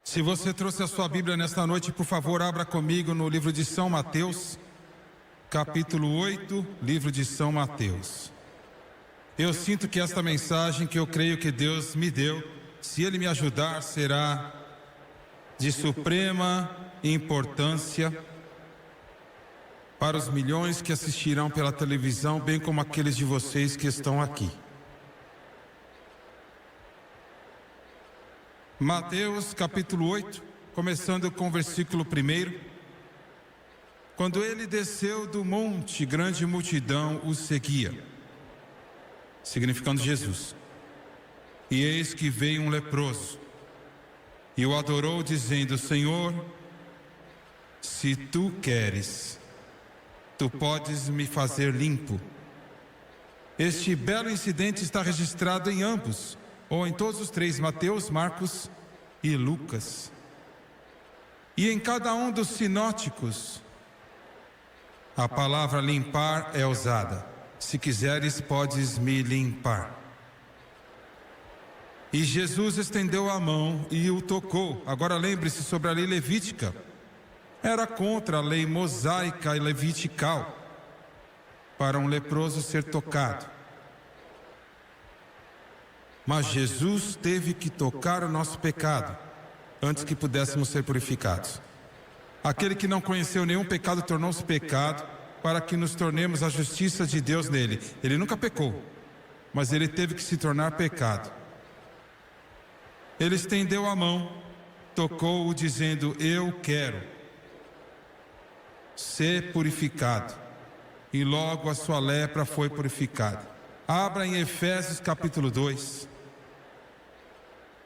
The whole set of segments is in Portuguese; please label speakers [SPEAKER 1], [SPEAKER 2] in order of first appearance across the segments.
[SPEAKER 1] Se você trouxe a sua Bíblia nesta noite, por favor, abra comigo no livro de São Mateus, capítulo 8, livro de São Mateus. Eu sinto que esta mensagem que eu creio que Deus me deu, se Ele me ajudar, será de suprema importância para os milhões que assistirão pela televisão, bem como aqueles de vocês que estão aqui. Mateus capítulo 8, começando com o versículo 1. Quando ele desceu do monte, grande multidão o seguia, significando Jesus. E eis que veio um leproso, e o adorou, dizendo: Senhor, se tu queres, tu podes me fazer limpo. Este belo incidente está registrado em ambos, ou em todos os três, Mateus, Marcos e Lucas. E em cada um dos sinóticos, a palavra limpar é usada. Se quiseres, podes me limpar. E Jesus estendeu a mão e o tocou. Agora lembre-se sobre a lei levítica. Era contra a lei mosaica e levitical para um leproso ser tocado. Mas Jesus teve que tocar o nosso pecado antes que pudéssemos ser purificados. Aquele que não conheceu nenhum pecado tornou-se pecado para que nos tornemos a justiça de Deus nele. Ele nunca pecou, mas ele teve que se tornar pecado. Ele estendeu a mão, tocou-o, dizendo: eu quero ser purificado. E logo a sua lepra foi purificada. Abra em Efésios capítulo 2,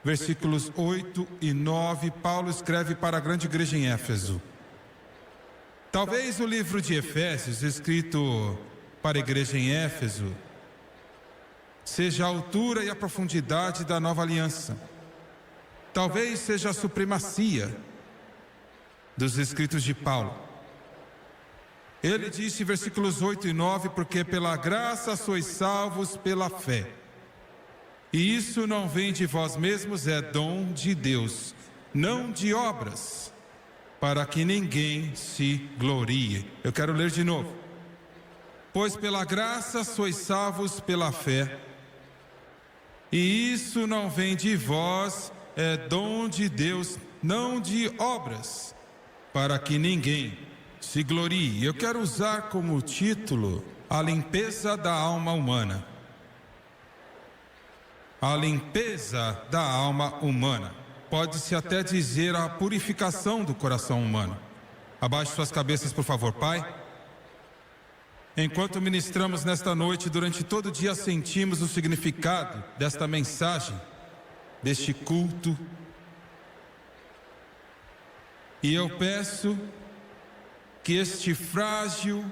[SPEAKER 1] versículos 8 e 9, Paulo escreve para a grande igreja em Éfeso. Talvez o livro de Efésios, escrito para a igreja em Éfeso, seja a altura e a profundidade da nova aliança. Talvez seja a supremacia dos escritos de Paulo. Ele disse, versículos 8 e 9, porque pela graça sois salvos pela fé. E isso não vem de vós mesmos, é dom de Deus, não de obras, para que ninguém se glorie. Eu quero ler de novo. Pois pela graça sois salvos pela fé. E isso não vem de vós, é dom de Deus, não de obras, para que ninguém se glorie. Eu quero usar como título a limpeza da alma humana. A limpeza da alma humana. Pode-se até dizer a purificação do coração humano. Abaixe suas cabeças, por favor, Pai. Enquanto ministramos nesta noite, durante todo o dia sentimos o significado desta mensagem, deste culto. E eu peço que este frágil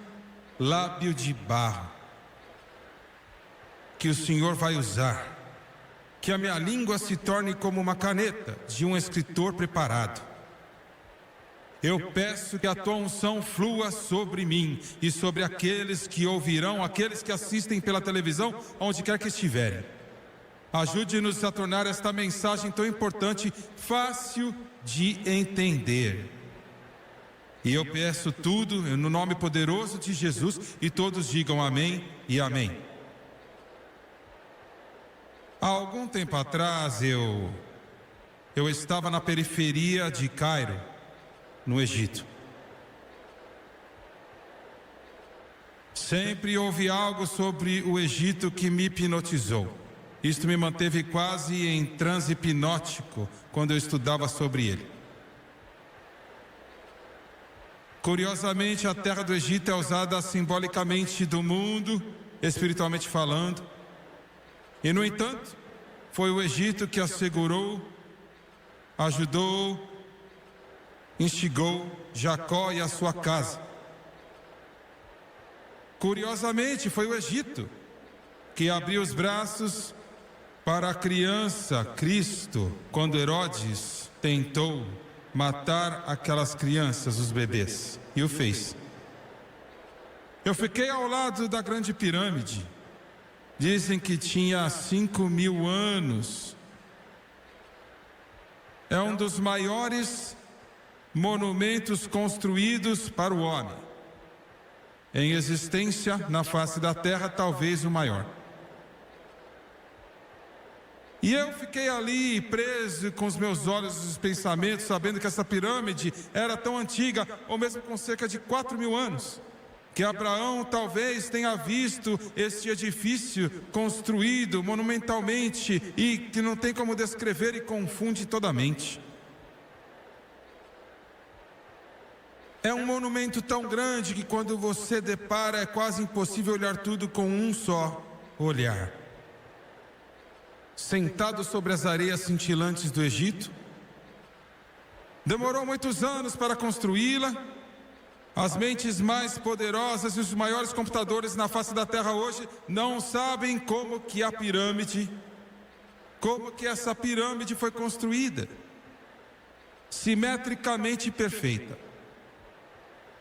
[SPEAKER 1] lábio de barro, que o Senhor vai usar, que a minha língua se torne como uma caneta de um escritor preparado. Eu peço que a tua unção flua sobre mim e sobre aqueles que ouvirão, aqueles que assistem pela televisão, onde quer que estiverem. Ajude-nos a tornar esta mensagem tão importante fácil de entender. E eu peço tudo no nome poderoso de Jesus, e todos digam amém e amém. Há algum tempo atrás eu estava na periferia de Cairo, no Egito. Sempre ouvi algo sobre o Egito que me hipnotizou. Isto me manteve quase em transe hipnótico quando eu estudava sobre ele. Curiosamente, a terra do Egito é usada simbolicamente do mundo, espiritualmente falando. E, no entanto, foi o Egito que assegurou, ajudou, instigou Jacó e a sua casa. Curiosamente, foi o Egito que abriu os braços para a criança Cristo, quando Herodes tentou matar aquelas crianças, os bebês, e o fez. Eu fiquei ao lado da grande pirâmide. Dizem que tinha 5.000 anos. é um dos maiores monumentos construídos para o homem. Em existência na face da terra, talvez o maior. E eu fiquei ali preso com os meus olhos e os pensamentos, sabendo que essa pirâmide era tão antiga, ou mesmo com cerca de 4.000 anos, que Abraão talvez tenha visto este edifício construído monumentalmente e que não tem como descrever e confunde toda a mente. É um monumento tão grande que quando você depara é quase impossível olhar tudo com um só olhar. Sentado sobre as areias cintilantes do Egito, demorou muitos anos para construí-la. As mentes mais poderosas e os maiores computadores na face da terra hoje não sabem como que essa pirâmide foi construída, simetricamente perfeita,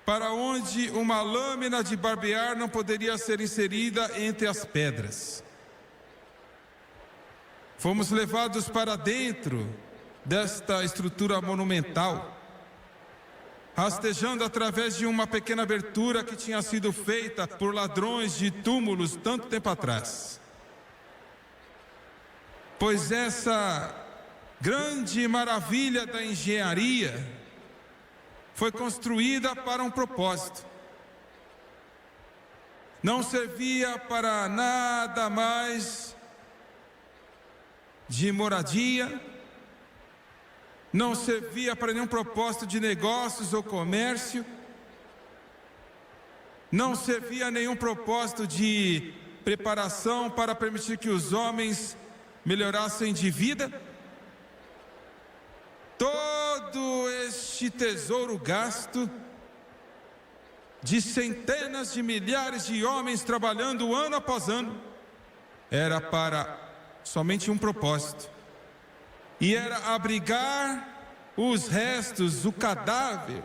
[SPEAKER 1] para onde uma lâmina de barbear não poderia ser inserida entre as pedras. Fomos levados para dentro desta estrutura monumental, rastejando através de uma pequena abertura que tinha sido feita por ladrões de túmulos tanto tempo atrás. Pois essa grande maravilha da engenharia foi construída para um propósito. Não servia para nada mais de moradia, não servia para nenhum propósito de negócios ou comércio, não servia a nenhum propósito de preparação para permitir que os homens melhorassem de vida. Todo este tesouro gasto de centenas de milhares de homens trabalhando ano após ano era para somente um propósito, e era abrigar os restos, o cadáver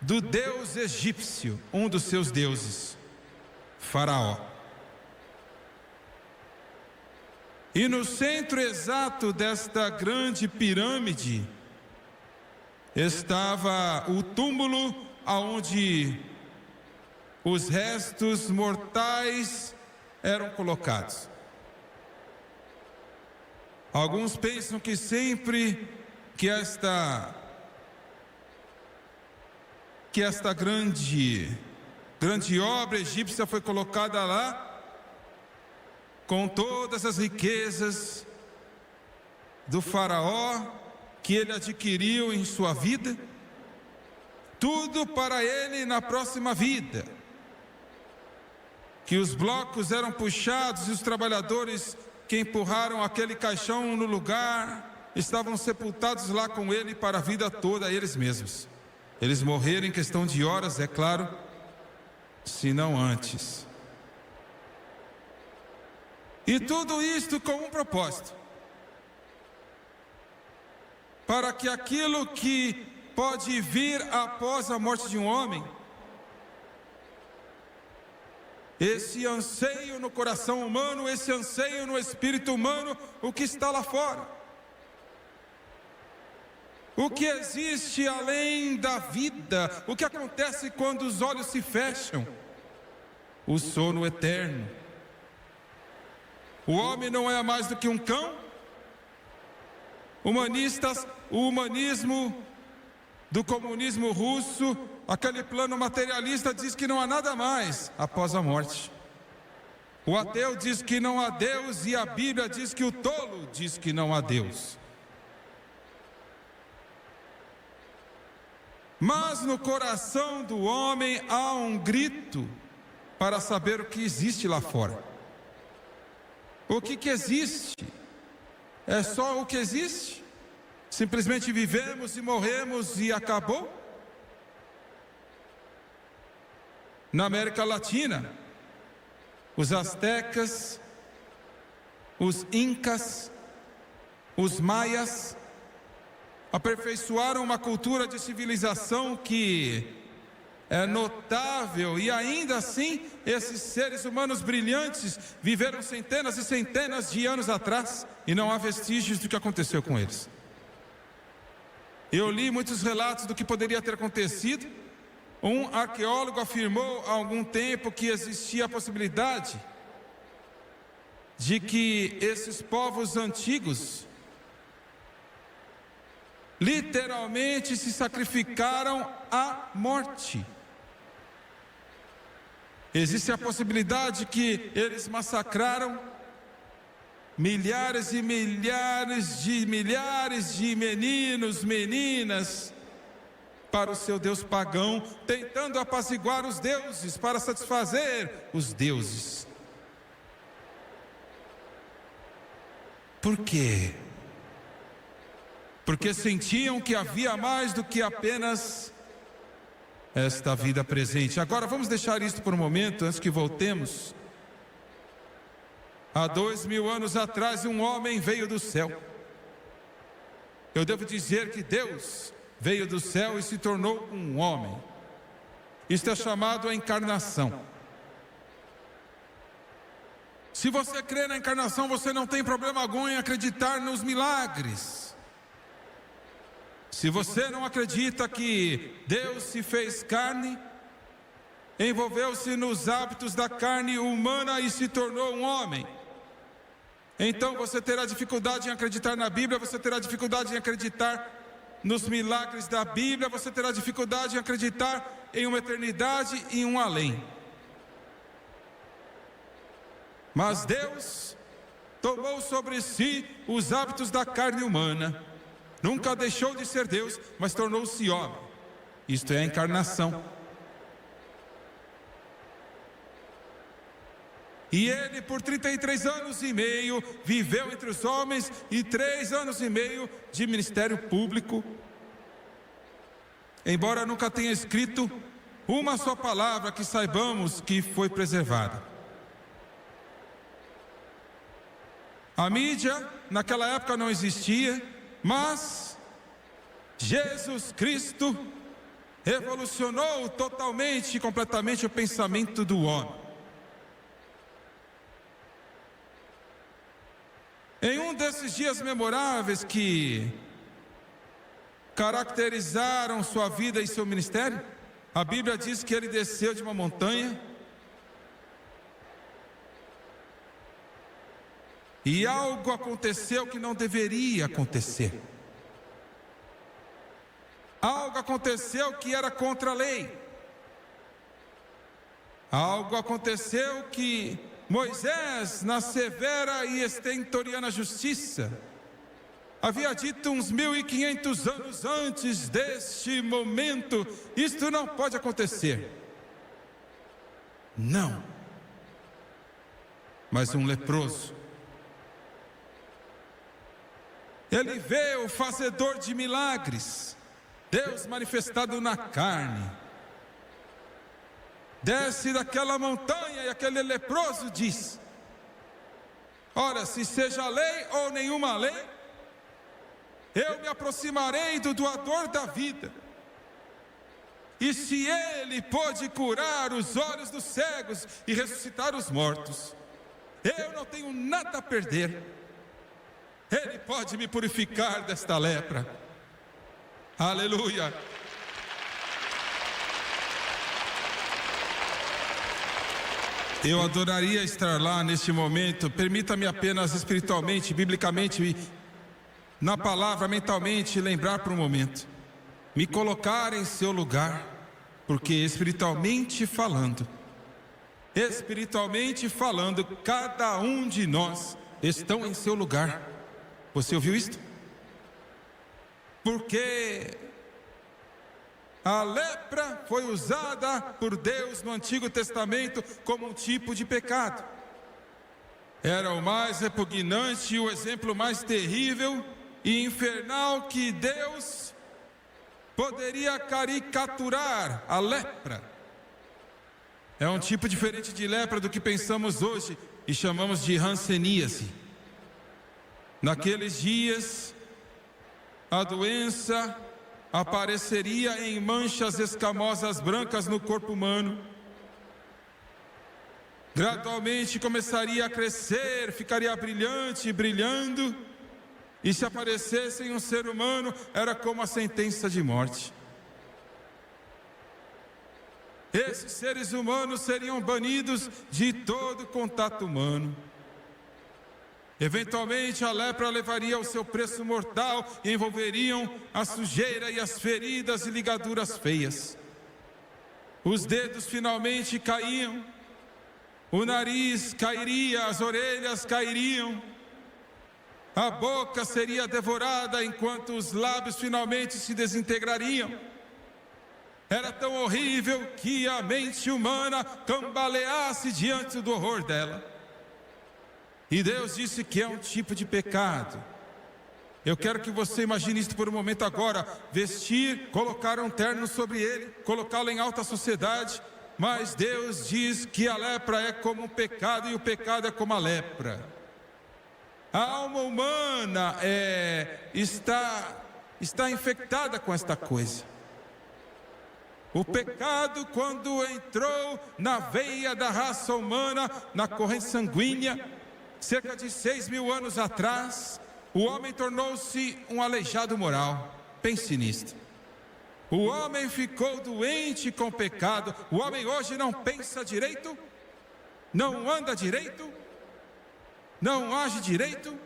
[SPEAKER 1] do deus egípcio, um dos seus deuses, Faraó. E no centro exato desta grande pirâmide estava o túmulo aonde os restos mortais eram colocados. Alguns pensam que sempre que esta grande obra egípcia foi colocada lá, com todas as riquezas do faraó que ele adquiriu em sua vida, tudo para ele na próxima vida, que os blocos eram puxados e os trabalhadores que empurraram aquele caixão no lugar estavam sepultados lá com ele para a vida toda, eles mesmos. Eles morreram em questão de horas, é claro, se não antes. E tudo isto com um propósito: para que aquilo que pode vir após a morte de um homem, esse anseio no coração humano, esse anseio no espírito humano, o que está lá fora, o que existe além da vida, o que acontece quando os olhos se fecham, o sono eterno. O homem não é mais do que um cão. Humanistas, o humanismo do comunismo russo, aquele plano materialista, diz que não há nada mais após a morte. O ateu diz que não há Deus, e a Bíblia diz que o tolo diz que não há Deus. Mas no coração do homem há um grito para saber o que existe lá fora. O que existe? É só o que existe? Simplesmente vivemos e morremos e acabou? Na América Latina, os astecas, os incas, os maias aperfeiçoaram uma cultura de civilização que é notável, e ainda assim esses seres humanos brilhantes viveram centenas e centenas de anos atrás e não há vestígios do que aconteceu com eles. Eu li muitos relatos do que poderia ter acontecido. Um arqueólogo afirmou há algum tempo que existia a possibilidade de que esses povos antigos literalmente se sacrificaram à morte. Existe a possibilidade que eles massacraram milhares e milhares de meninos, meninas, para o seu Deus pagão, tentando apaziguar os deuses, para satisfazer os deuses. Por quê? Porque sentiam que havia mais do que apenas esta vida presente. Agora vamos deixar isto por um momento, antes que voltemos. Há 2000 anos atrás, um homem veio do céu. Eu devo dizer que Deus veio do céu e se tornou um homem. Isto é chamado a encarnação. Se você crê na encarnação, você não tem problema algum em acreditar nos milagres. Se você não acredita que Deus se fez carne, envolveu-se nos hábitos da carne humana e se tornou um homem, então você terá dificuldade em acreditar na Bíblia, você terá dificuldade em acreditar nos milagres da Bíblia, você terá dificuldade em acreditar em uma eternidade e um além. Mas Deus tomou sobre si os hábitos da carne humana. Nunca deixou de ser Deus, mas tornou-se homem. Isto é a encarnação. E ele por 33 anos e meio viveu entre os homens e 3 anos e meio de ministério público. Embora nunca tenha escrito uma só palavra que saibamos que foi preservada. A mídia naquela época não existia, mas Jesus Cristo revolucionou totalmente e completamente o pensamento do homem. Em um desses dias memoráveis que caracterizaram sua vida e seu ministério, a Bíblia diz que ele desceu de uma montanha e algo aconteceu que não deveria acontecer. Algo aconteceu que era contra a lei. Algo aconteceu que Moisés, na severa e estentoriana justiça, havia dito uns 1500 anos antes deste momento: isto não pode acontecer. Não. Mas um leproso, ele vê o fazedor de milagres, Deus manifestado na carne, desce daquela montanha e aquele leproso diz: ora, se seja lei ou nenhuma lei, eu me aproximarei do doador da vida. E se ele pôde curar os olhos dos cegos e ressuscitar os mortos, eu não tenho nada a perder. Ele pode me purificar desta lepra. Aleluia. Eu adoraria estar lá neste momento. Permita-me apenas espiritualmente, biblicamente, na palavra, mentalmente, lembrar por um momento, me colocar em seu lugar, porque espiritualmente falando, cada um de nós estão em seu lugar. Você ouviu isto? Porque a lepra foi usada por Deus no Antigo Testamento como um tipo de pecado. Era o mais repugnante e o exemplo mais terrível e infernal que Deus poderia caricaturar. A lepra é um tipo diferente de lepra do que pensamos hoje e chamamos de hanseníase. Naqueles dias, a doença apareceria em manchas escamosas brancas no corpo humano. Gradualmente começaria a crescer, ficaria brilhante, brilhando, E se aparecessem um ser humano, era como a sentença de morte. Esses seres humanos seriam banidos de todo contato humano. Eventualmente a lepra levaria o seu preço mortal e envolveriam a sujeira e as feridas e ligaduras feias. Os dedos finalmente caíam, o nariz cairia, as orelhas cairiam, a boca seria devorada enquanto os lábios finalmente se desintegrariam. Era tão horrível que a mente humana cambaleasse diante do horror dela. E Deus disse que é um tipo de pecado. Eu quero que você imagine isso por um momento agora. Vestir, colocar um terno sobre ele, colocá-lo em alta sociedade. Mas Deus diz que a lepra é como um pecado e o pecado é como a lepra. A alma humana está infectada com esta coisa. O pecado, quando entrou na veia da raça humana, na corrente sanguínea, cerca de 6.000 anos atrás, o homem tornou-se um aleijado moral. Pense nisto. O homem ficou doente com o pecado. O homem hoje não pensa direito, não anda direito, não age direito,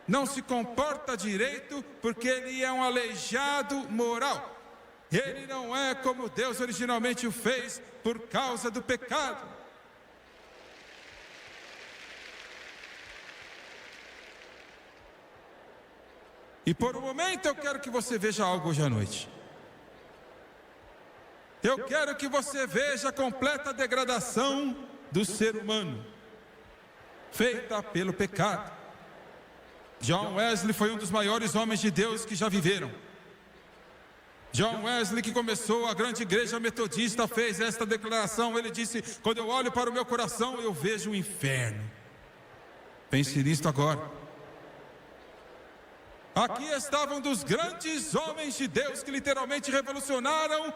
[SPEAKER 1] não se comporta direito, porque ele é um aleijado moral. Ele não é como Deus originalmente o fez por causa do pecado. E por um momento eu quero que você veja algo hoje à noite. Eu quero que você veja a completa degradação do ser humano, feita pelo pecado. John Wesley foi um dos maiores homens de Deus que já viveram. John Wesley, que começou a grande igreja metodista, fez esta declaração. Ele disse: quando eu olho para o meu coração, eu vejo o inferno. Pense nisto agora. Aqui estavam dos grandes homens de Deus que literalmente revolucionaram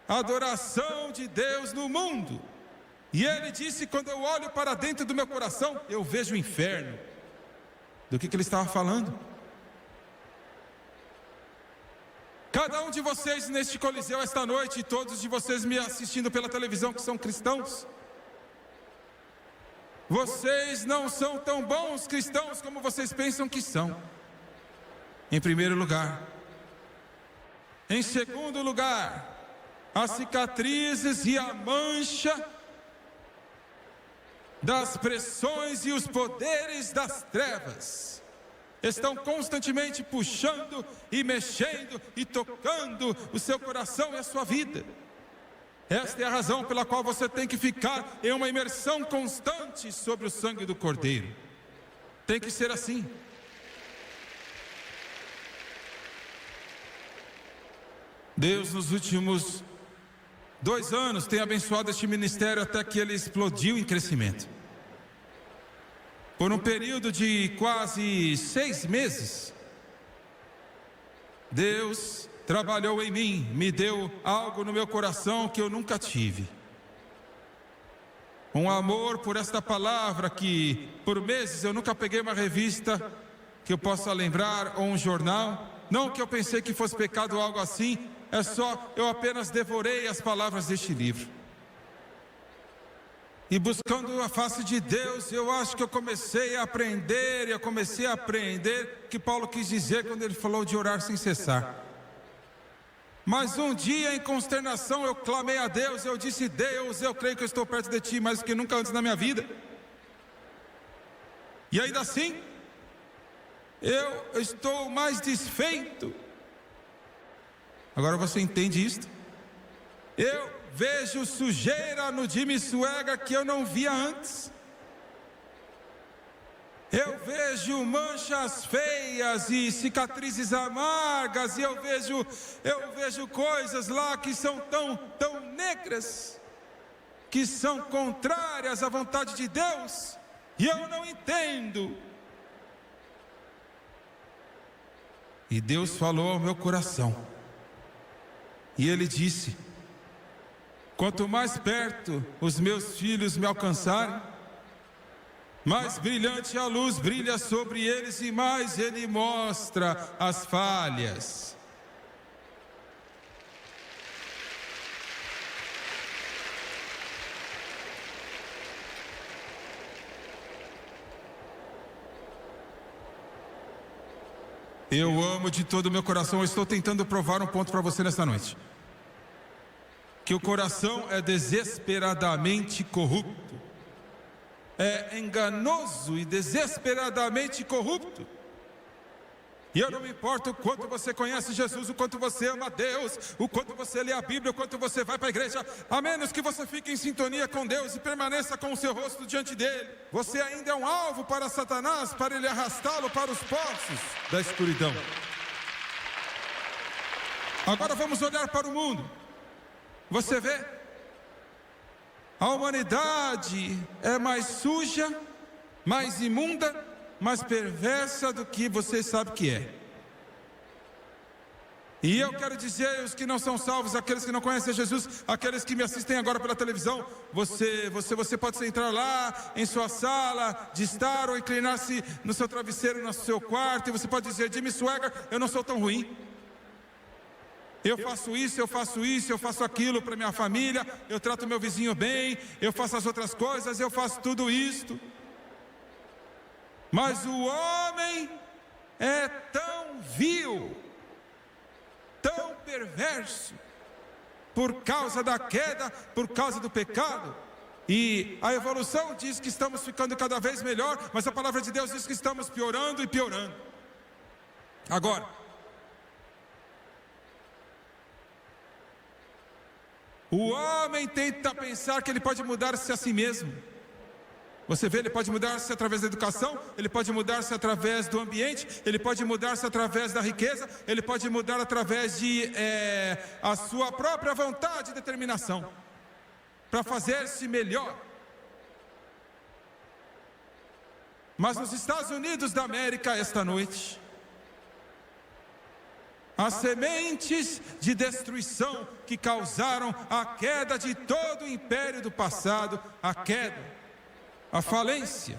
[SPEAKER 1] a adoração de Deus no mundo. E ele disse: quando eu olho para dentro do meu coração, eu vejo o inferno. Do que ele estava falando? Cada um de vocês neste coliseu esta noite, e todos de vocês me assistindo pela televisão que são cristãos, vocês não são tão bons cristãos como vocês pensam que são. Em primeiro lugar. Em segundo lugar, as cicatrizes e a mancha das pressões e os poderes das trevas estão constantemente puxando e mexendo e tocando o seu coração e a sua vida. Esta é a razão pela qual você tem que ficar em uma imersão constante sobre o sangue do Cordeiro. Tem que ser assim. Deus nos últimos 2 anos tem abençoado este ministério até que ele explodiu em crescimento. Por um período de quase 6 meses, Deus trabalhou em mim, me deu algo no meu coração que eu nunca tive. Um amor por esta palavra que por meses eu nunca peguei uma revista que eu possa lembrar ou um jornal. Não que eu pensei que fosse pecado ou algo assim, é só eu apenas devorei as palavras deste livro. E buscando a face de Deus, eu acho que eu comecei a aprender o que Paulo quis dizer quando ele falou de orar sem cessar. Mas um dia em consternação eu clamei a Deus, eu disse: Deus, eu creio que eu estou perto de Ti mais do que nunca antes na minha vida. E ainda assim, eu estou mais desfeito. Agora você entende isto? Eu vejo sujeira no Jimmy Swaggart que eu não via antes. Eu vejo manchas feias e cicatrizes amargas, e eu vejo coisas lá que são tão negras, que são contrárias à vontade de Deus, e eu não entendo. E Deus falou ao meu coração, e Ele disse: quanto mais perto os meus filhos me alcançarem, mais brilhante a luz brilha sobre eles e mais ele mostra as falhas. Eu amo de todo o meu coração. Eu estou tentando provar um ponto para você nesta noite. Que o coração é desesperadamente corrupto. É enganoso e desesperadamente corrupto. E eu não me importo o quanto você conhece Jesus, o quanto você ama Deus, o quanto você lê a Bíblia, o quanto você vai para a igreja, a menos que você fique em sintonia com Deus e permaneça com o seu rosto diante dele. Você ainda é um alvo para Satanás, para ele arrastá-lo para os poços da escuridão. Agora vamos olhar para o mundo. Você vê? A humanidade é mais suja, mais imunda, mais perversa do que você sabe que é. E eu quero dizer, os que não são salvos, aqueles que não conhecem Jesus, aqueles que me assistem agora pela televisão, você pode entrar lá em sua sala de estar ou inclinar-se no seu travesseiro, no seu quarto, e você pode dizer: Jimmy Swaggart, eu não sou tão ruim. Eu faço isso, eu faço aquilo para minha família, eu trato meu vizinho bem, eu faço as outras coisas, eu faço tudo isto. Mas o homem é tão vil, tão perverso, por causa da queda, por causa do pecado. E a evolução diz que estamos ficando cada vez melhor, mas a palavra de Deus diz que estamos piorando e piorando. Agora, o homem tenta pensar que ele pode mudar-se a si mesmo. Você vê, ele pode mudar-se através da educação, ele pode mudar-se através do ambiente, ele pode mudar-se através da riqueza, ele pode mudar através de a sua própria vontade e determinação, para fazer-se melhor. Mas nos Estados Unidos da América, esta noite, as sementes de destruição que causaram a queda de todo o império do passado, a queda, a falência,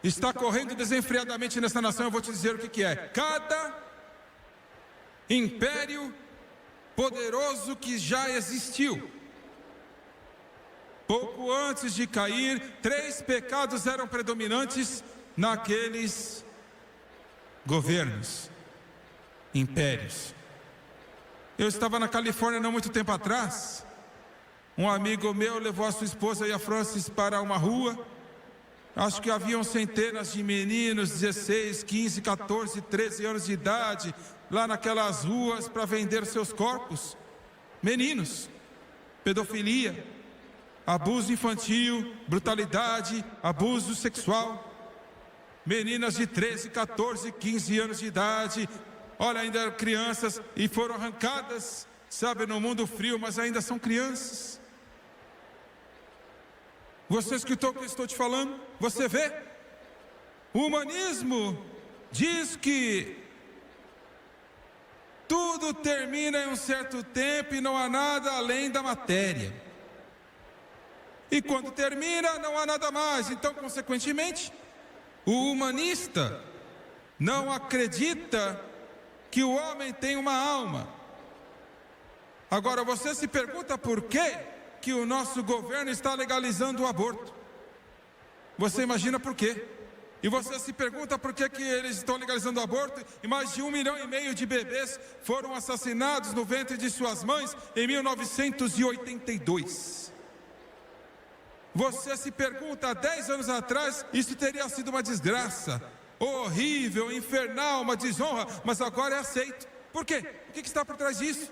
[SPEAKER 1] está correndo desenfreadamente nessa nação. Eu vou te dizer o que é. Cada império poderoso que já existiu, pouco antes de cair, 3 pecados eram predominantes naqueles governos, impérios. Eu estava na Califórnia não muito tempo atrás. Um amigo meu levou a sua esposa e a Francis para uma rua. Acho que haviam centenas de meninos, 16, 15, 14, 13 anos de idade, lá naquelas ruas para vender seus corpos. Meninos, pedofilia, abuso infantil, brutalidade, abuso sexual. Meninas de 13, 14, 15 anos de idade, olha, ainda eram crianças e foram arrancadas, sabe, no mundo frio, mas ainda são crianças. Você escutou o que eu estou te falando? Você vê? O humanismo diz que tudo termina em um certo tempo e não há nada além da matéria. E quando termina, não há nada mais. Então, consequentemente, o humanista não acredita que o homem tem uma alma. Agora, você se pergunta por quê que o nosso governo está legalizando o aborto. Você imagina por quê? E você se pergunta por que eles estão legalizando o aborto e mais de 1,5 milhão de bebês foram assassinados no ventre de suas mães em 1982. Você se pergunta, há 10 anos atrás, isso teria sido uma desgraça, horrível, infernal, uma desonra, mas agora é aceito. Por quê? O que está por trás disso?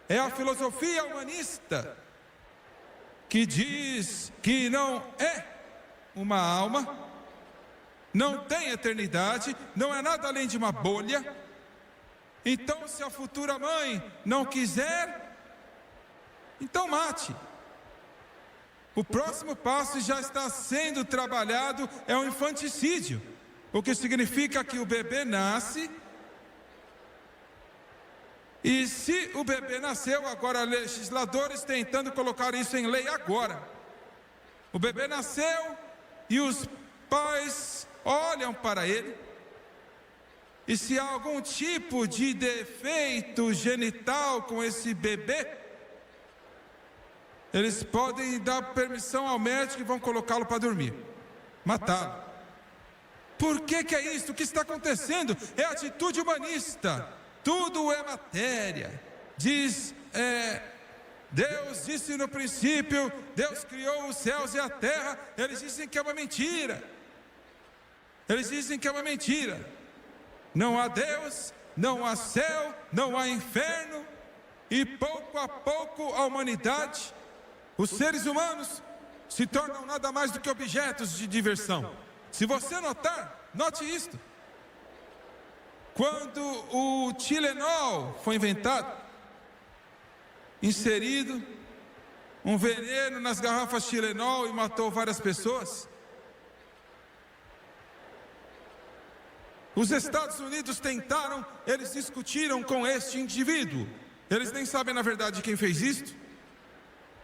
[SPEAKER 1] É a filosofia humanista que diz que não é uma alma, não tem eternidade, não é nada além de uma bolha. Então, se a futura mãe não quiser, então mate. O próximo passo já está sendo trabalhado, é o infanticídio, o que significa que o bebê nasce. E se o bebê nasceu, agora legisladores tentando colocar isso em lei agora. O bebê nasceu e os pais olham para ele, e se há algum tipo de defeito genital com esse bebê, eles podem dar permissão ao médico e vão colocá-lo para dormir, matá-lo. Por que é isso? O que está acontecendo? É atitude humanista. Tudo é matéria. Deus disse no princípio, Deus criou os céus e a terra. Eles dizem que é uma mentira. Eles dizem que é uma mentira. Não há Deus, não há céu, não há inferno. E pouco a pouco a humanidade, os seres humanos, se tornam nada mais do que objetos de diversão. Se você notar, note isto. Quando o Tilenol foi inventado, inserido um veneno nas garrafas Tilenol e matou várias pessoas, os Estados Unidos tentaram, eles discutiram com este indivíduo. Eles nem sabem na verdade quem fez isto.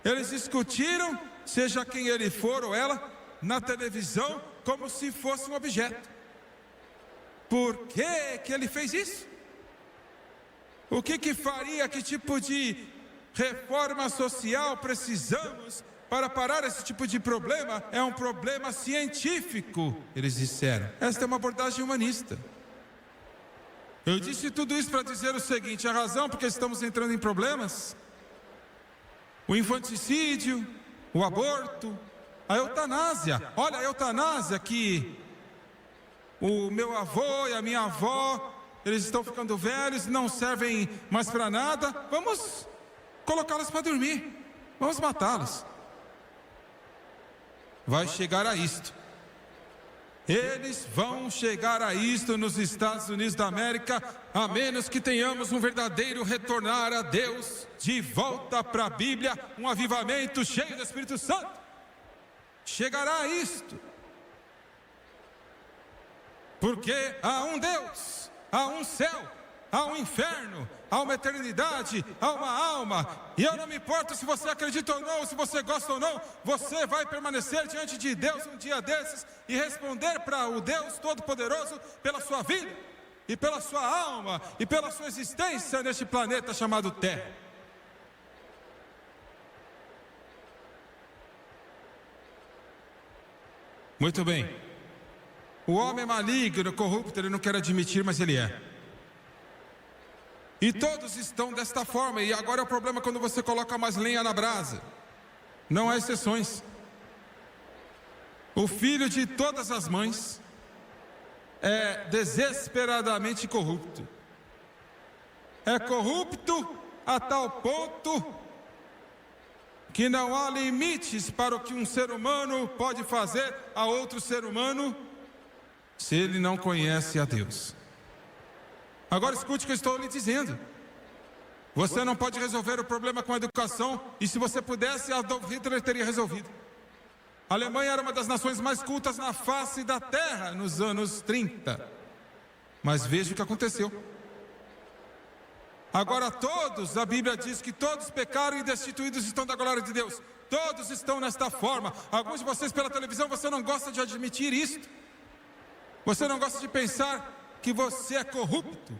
[SPEAKER 1] Eles discutiram, seja quem ele for ou ela, na televisão, como se fosse um objeto. Por que ele fez isso? O que faria, que tipo de reforma social precisamos para parar esse tipo de problema? É um problema científico, eles disseram. Esta é uma abordagem humanista. Eu disse tudo isso para dizer o seguinte: a razão porque estamos entrando em problemas, o infanticídio, o aborto, a eutanásia. Olha, a eutanásia que o meu avô e a minha avó, eles estão ficando velhos, não servem mais para nada. Vamos colocá-los para dormir, vamos matá-los. Vai chegar a isto. Eles vão chegar a isto nos Estados Unidos da América, a menos que tenhamos um verdadeiro retornar a Deus, de volta para a Bíblia, um avivamento cheio do Espírito Santo. Chegará a isto. Porque há um Deus, há um céu, há um inferno, há uma eternidade, há uma alma. E eu não me importo se você acredita ou não, se você gosta ou não, você vai permanecer diante de Deus um dia desses e responder para o Deus Todo-Poderoso pela sua vida, e pela sua alma, e pela sua existência neste planeta chamado Terra. Muito bem. O homem é maligno, corrupto, ele não quer admitir, mas ele é. E todos estão desta forma. E agora é o problema quando você coloca mais lenha na brasa. Não há exceções. O filho de todas as mães é desesperadamente corrupto. É corrupto a tal ponto que não há limites para o que um ser humano pode fazer a outro ser humano se ele não conhece a Deus. Agora escute o que eu estou lhe dizendo. Você não pode resolver o problema com a educação, e se você pudesse, Adolf Hitler teria resolvido. A Alemanha era uma das nações mais cultas na face da terra nos anos 30. Mas veja o que aconteceu. Agora todos, a Bíblia diz que todos pecaram e destituídos estão da glória de Deus. Todos estão nesta forma. Alguns de vocês pela televisão, você não gosta de admitir isto. Você não gosta de pensar que você é corrupto,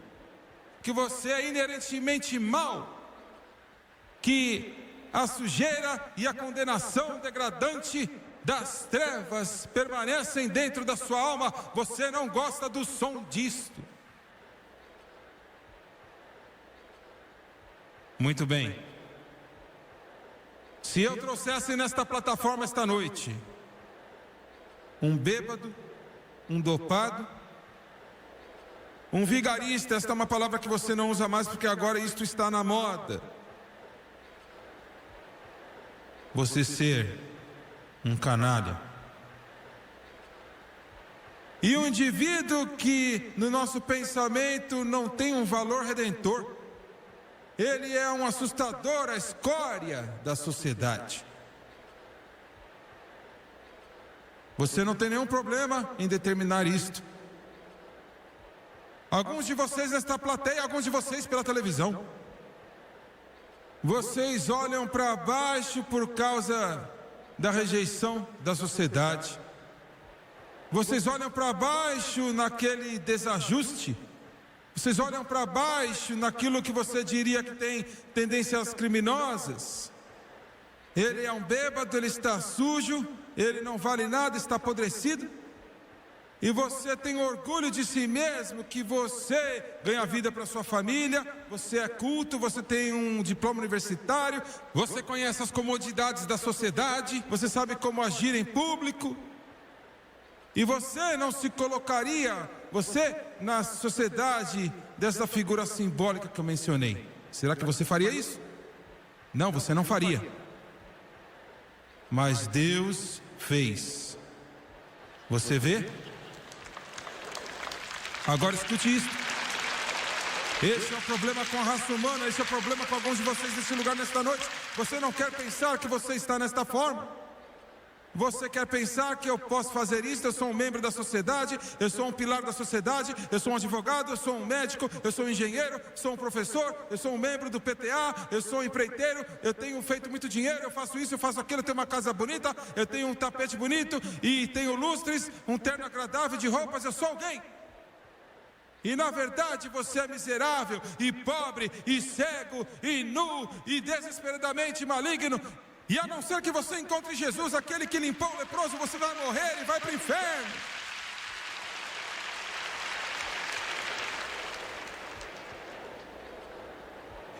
[SPEAKER 1] que você é inerentemente mau, que a sujeira e a condenação degradante das trevas permanecem dentro da sua alma. Você não gosta do som disto. Muito bem. Se eu trouxesse nesta plataforma esta noite um bêbado, um dopado, um vigarista, esta é uma palavra que você não usa mais porque agora isto está na moda. Você ser um canalha. E um indivíduo que no nosso pensamento não tem um valor redentor. Ele é um assustador, a escória da sociedade. Você não tem nenhum problema em determinar isto. Alguns de vocês nesta plateia, alguns de vocês pela televisão, vocês olham para baixo por causa da rejeição da sociedade. Vocês olham para baixo naquele desajuste. Vocês olham para baixo naquilo que você diria que tem tendências criminosas. Ele é um bêbado, ele está sujo, ele não vale nada, está apodrecido. E você tem orgulho de si mesmo, que você ganha vida para sua família, você é culto, você tem um diploma universitário, você conhece as comodidades da sociedade, você sabe como agir em público. E você não se colocaria, você, na sociedade dessa figura simbólica que eu mencionei. Será que você faria isso? Não, você não faria. Mas Deus fez. Você vê? Agora escute isso. Esse é o problema com a raça humana, esse é o problema com alguns de vocês nesse lugar nesta noite. Você não quer pensar que você está nesta forma. Você quer pensar que eu posso fazer isso? Eu sou um membro da sociedade, eu sou um pilar da sociedade, eu sou um advogado, eu sou um médico, eu sou um engenheiro, sou um professor, eu sou um membro do PTA, eu sou um empreiteiro, eu tenho feito muito dinheiro, eu faço isso, eu faço aquilo, eu tenho uma casa bonita, eu tenho um tapete bonito e tenho lustres, um terno agradável de roupas, eu sou alguém. E na verdade você é miserável e pobre e cego e nu e desesperadamente maligno. E a não ser que você encontre Jesus, aquele que limpou o leproso, você vai morrer e vai para o inferno.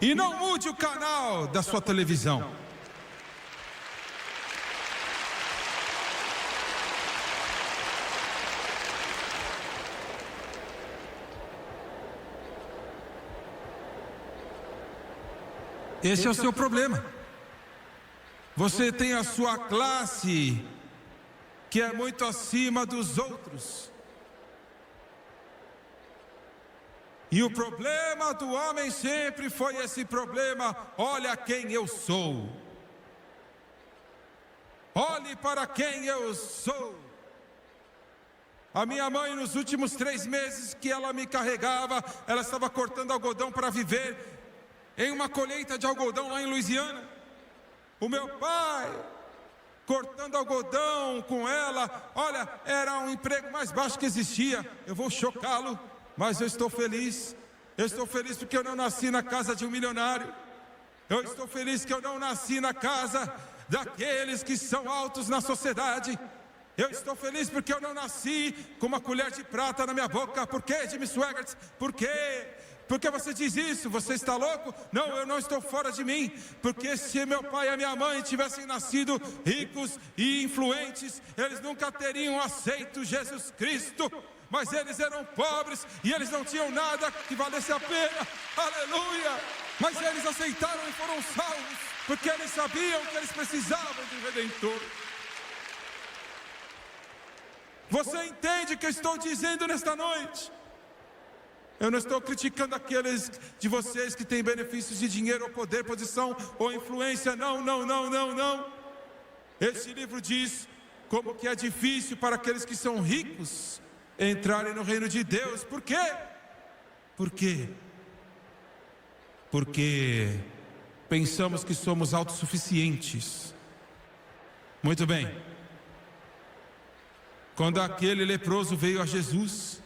[SPEAKER 1] E não mude o canal da sua televisão. Esse é o seu problema. Você tem a sua classe que é muito acima dos outros. E o problema do homem sempre foi esse problema: olha quem eu sou. Olhe para quem eu sou. A minha mãe, nos últimos 3 meses que ela me carregava, ela estava cortando algodão para viver em uma colheita de algodão lá em Louisiana. O meu pai cortando algodão com ela, olha, era um emprego mais baixo que existia. Eu vou chocá-lo, mas eu estou feliz. Eu estou feliz porque eu não nasci na casa de um milionário. Eu estou feliz que eu não nasci na casa daqueles que são altos na sociedade. Eu estou feliz porque eu não nasci com uma colher de prata na minha boca. Por quê, Jimmy Swaggart? Por quê? Por que você diz isso? Você está louco? Não, eu não estou fora de mim. Porque se meu pai e a minha mãe tivessem nascido ricos e influentes, eles nunca teriam aceito Jesus Cristo. Mas eles eram pobres e eles não tinham nada que valesse a pena. Aleluia! Mas eles aceitaram e foram salvos, porque eles sabiam que eles precisavam de um Redentor. Você entende o que eu estou dizendo nesta noite? Eu não estou criticando aqueles de vocês que têm benefícios de dinheiro, ou poder, posição ou influência. Não, não, não, não, não. Esse livro diz como que é difícil para aqueles que são ricos entrarem no reino de Deus. Por quê? Por quê? Porque pensamos que somos autossuficientes. Muito bem. Quando aquele leproso veio a Jesus,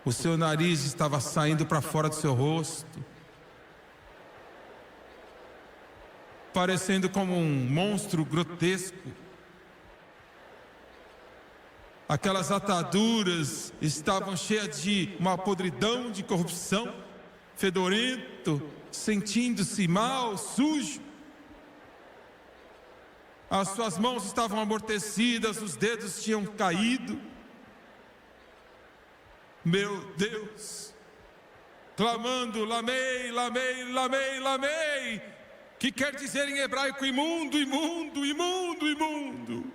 [SPEAKER 1] o seu nariz estava saindo para fora do seu rosto, parecendo como um monstro grotesco. Aquelas ataduras estavam cheias de uma podridão de corrupção, fedorento, sentindo-se mal, sujo. As suas mãos estavam amortecidas, os dedos tinham caído. Meu Deus, clamando, lamei, lamei, lamei, lamei, que quer dizer em hebraico imundo, imundo, imundo, imundo.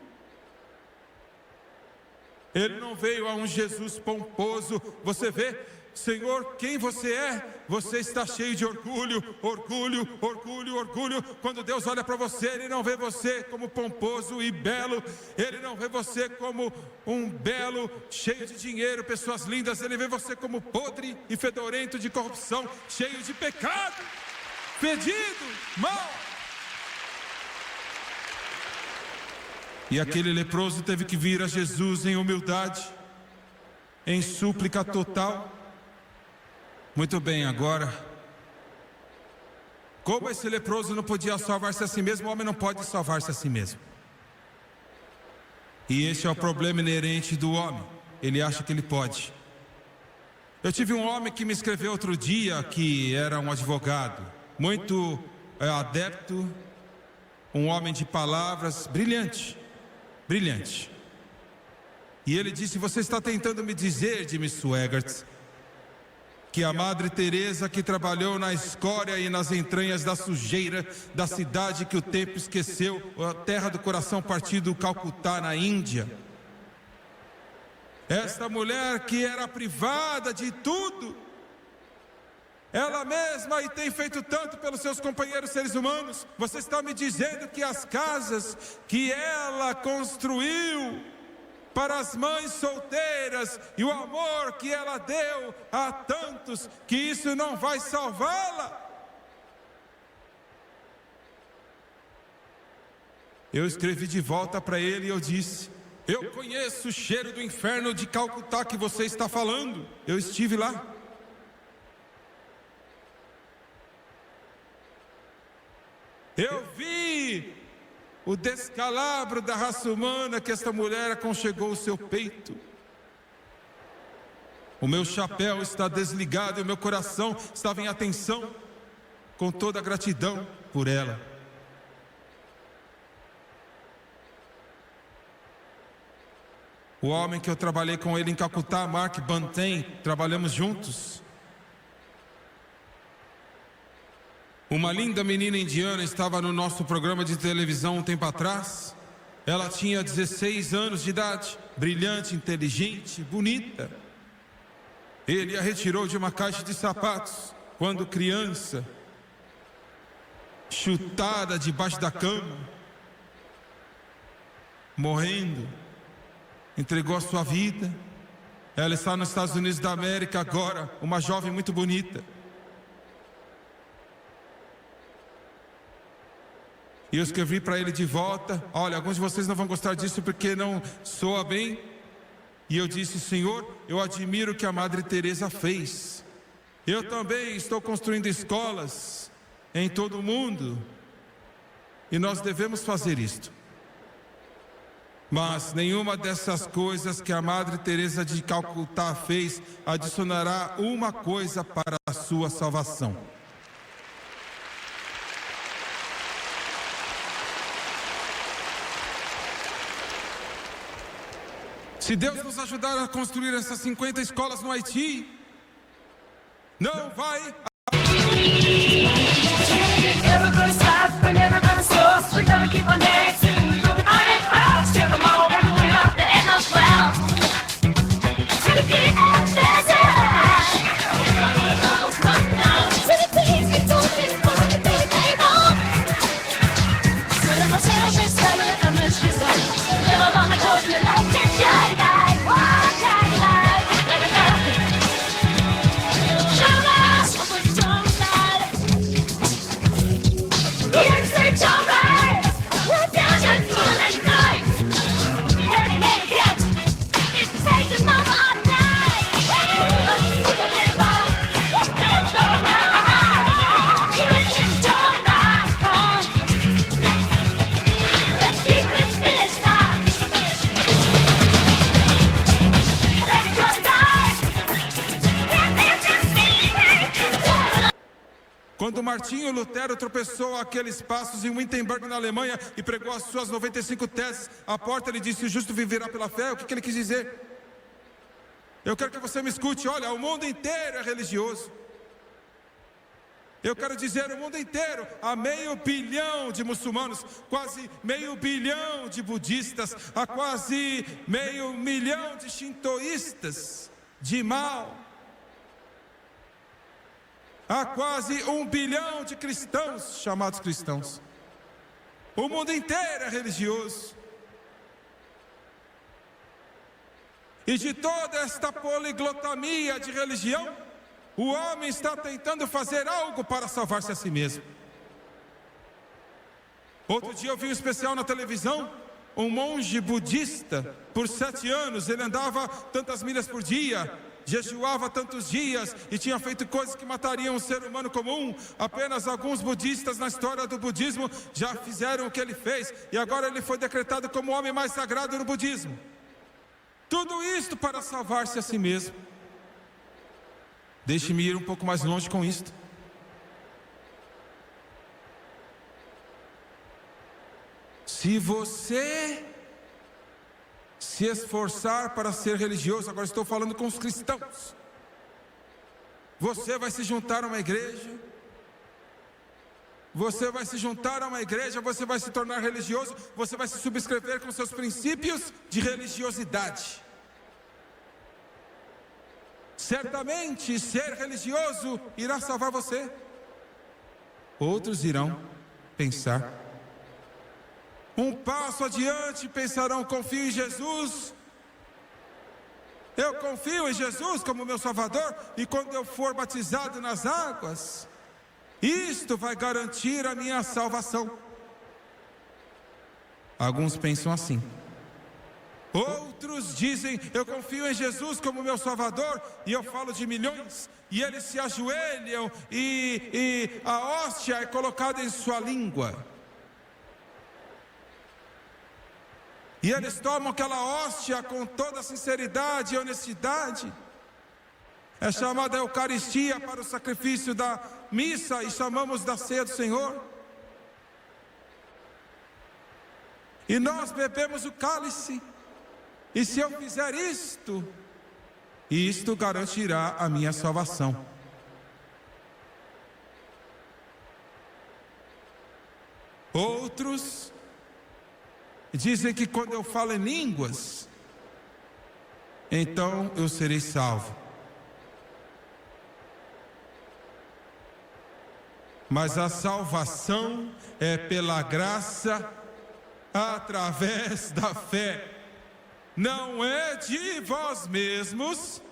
[SPEAKER 1] Ele não veio a um Jesus pomposo. Você vê, Senhor, quem você é? Você está cheio de orgulho, orgulho, orgulho, orgulho. Quando Deus olha para você, Ele não vê você como pomposo e belo. Ele não vê você como um belo, cheio de dinheiro, pessoas lindas. Ele vê você como podre e fedorento de corrupção, cheio de pecado, fedido, mal. E aquele leproso teve que vir a Jesus em humildade, em súplica total. Muito bem, agora, como esse leproso não podia salvar-se a si mesmo, o homem não pode salvar-se a si mesmo. E esse é o problema inerente do homem. Ele acha que ele pode. Eu tive um homem que me escreveu outro dia, que era um advogado, muito adepto, um homem de palavras, brilhante. Brilhante. E ele disse: você está tentando me dizer, Jimmy Swaggart, que a Madre Teresa, que trabalhou na escória e nas entranhas da sujeira da cidade que o tempo esqueceu, a terra do coração partido, Calcutá, na Índia, esta mulher que era privada de tudo, ela mesma, e tem feito tanto pelos seus companheiros seres humanos, você está me dizendo que as casas que ela construiu para as mães solteiras e o amor que ela deu a tantos, que isso não vai salvá-la? Eu escrevi de volta para ele e eu disse: eu conheço o cheiro do inferno de Calcutá que você está falando, eu estive lá. Eu vi o descalabro da raça humana que esta mulher aconchegou o seu peito. O meu chapéu está desligado e o meu coração estava em atenção, com toda a gratidão por ela. O homem que eu trabalhei com ele em Calcutá, Mark Bantain, trabalhamos juntos. Uma linda menina indiana estava no nosso programa de televisão um tempo atrás. Ela tinha 16 anos de idade, brilhante, inteligente, bonita. Ele a retirou de uma caixa de sapatos quando criança, chutada debaixo da cama, morrendo. Entregou a sua vida. Ela está nos Estados Unidos da América agora, uma jovem muito bonita. E eu escrevi para ele de volta: olha, alguns de vocês não vão gostar disso porque não soa bem. E eu disse: Senhor, eu admiro o que a Madre Teresa fez. Eu também estou construindo escolas em todo o mundo, e nós devemos fazer isto. Mas nenhuma dessas coisas que a Madre Teresa de Calcutá fez adicionará uma coisa para a sua salvação. Se Deus nos ajudar a construir essas 50 escolas no Haiti, não vai... Quando Martinho Lutero tropeçou aqueles passos em Wittenberg, na Alemanha, e pregou as suas 95 teses, à porta ele disse: o justo viverá pela fé. O que ele quis dizer? Eu quero que você me escute. Olha, o mundo inteiro é religioso. Eu quero dizer, o mundo inteiro, há 500 milhões de muçulmanos, quase 500 milhões de budistas, há quase 500 milhões de shintoístas, de Mao. Há quase 1 bilhão de cristãos, chamados cristãos. O mundo inteiro é religioso. E de toda esta poliglotamia de religião, o homem está tentando fazer algo para salvar-se a si mesmo. Outro dia eu vi um especial na televisão, um monge budista por 7 anos. Ele andava tantas milhas por dia, jejuava tantos dias e tinha feito coisas que matariam um ser humano comum. Apenas alguns budistas na história do budismo já fizeram o que ele fez, e agora ele foi decretado como o homem mais sagrado no budismo. Tudo isto para salvar-se a si mesmo. Deixe-me ir um pouco mais longe com isto. Se você se esforçar para ser religioso, agora estou falando com os cristãos, você vai se juntar a uma igreja, você vai se tornar religioso, você vai se subscrever com seus princípios de religiosidade. Certamente ser religioso irá salvar você. Outros irão pensar um passo adiante, pensarão: confio em Jesus, eu confio em Jesus como meu Salvador, e quando eu for batizado nas águas, isto vai garantir a minha salvação. Alguns pensam assim. Outros dizem: eu confio em Jesus como meu Salvador, e eu falo de milhões, e eles se ajoelham e a hóstia é colocada em sua língua. E eles tomam aquela hóstia com toda sinceridade e honestidade. É chamada Eucaristia para o sacrifício da missa, e chamamos da ceia do Senhor. E nós bebemos o cálice. E se eu fizer isto garantirá a minha salvação. Outros dizem que quando eu falo em línguas, então eu serei salvo. Mas a salvação é pela graça, através da fé. Não é de vós mesmos,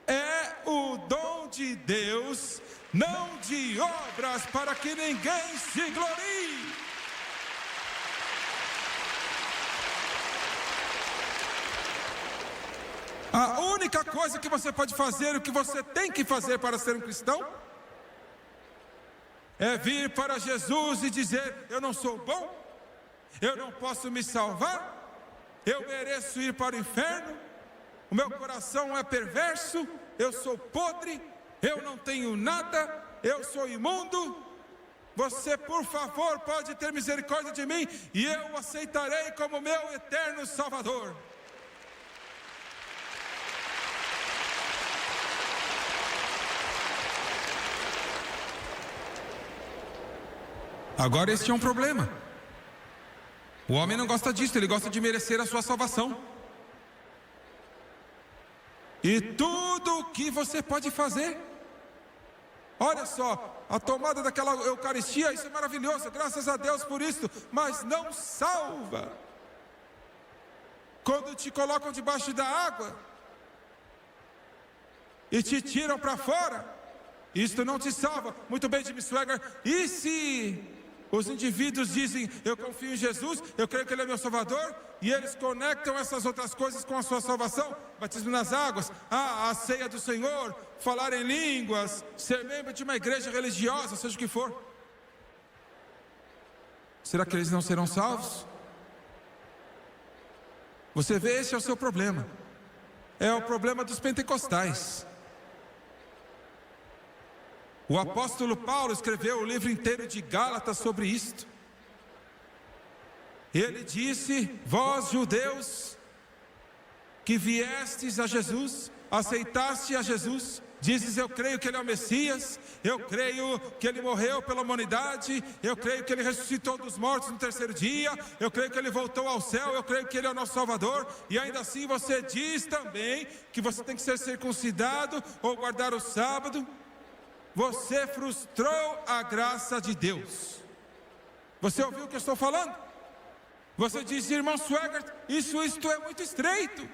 [SPEAKER 1] é o dom de Deus, não de obras, para que ninguém se glorie. A única coisa que você pode fazer, o que você tem que fazer para ser um cristão, é vir para Jesus e dizer: eu não sou bom, eu não posso me salvar, eu mereço ir para o inferno, o meu coração é perverso, eu sou podre, eu não tenho nada, eu sou imundo. Você, por favor, pode ter misericórdia de mim, e eu o aceitarei como meu eterno Salvador. Agora este é um problema. O homem não gosta disso, ele gosta de merecer a sua salvação. E tudo o que você pode fazer, olha só, a tomada daquela Eucaristia, isso é maravilhoso, graças a Deus por isso, mas não salva. Quando te colocam debaixo da água e te tiram para fora, isto não te salva. Muito bem, Jimmy Swaggart. E se os indivíduos dizem: eu confio em Jesus, eu creio que Ele é meu Salvador, e eles conectam essas outras coisas com a sua salvação, batismo nas águas, a ceia do Senhor, falar em línguas, ser membro de uma igreja religiosa, seja o que for, será que eles não serão salvos? Você vê, esse é o seu problema. É o problema dos pentecostais. O apóstolo Paulo escreveu o livro inteiro de Gálatas sobre isto. Ele disse: vós judeus que viestes a Jesus, aceitaste a Jesus, dizes: eu creio que Ele é o Messias, eu creio que Ele morreu pela humanidade, eu creio que Ele ressuscitou dos mortos no terceiro dia, eu creio que Ele voltou ao céu, eu creio que Ele é o nosso Salvador, e ainda assim você diz também que você tem que ser circuncidado ou guardar o sábado. Você frustrou a graça de Deus. Você ouviu o que eu estou falando? Você diz: irmão Swaggart, isto é muito estreito.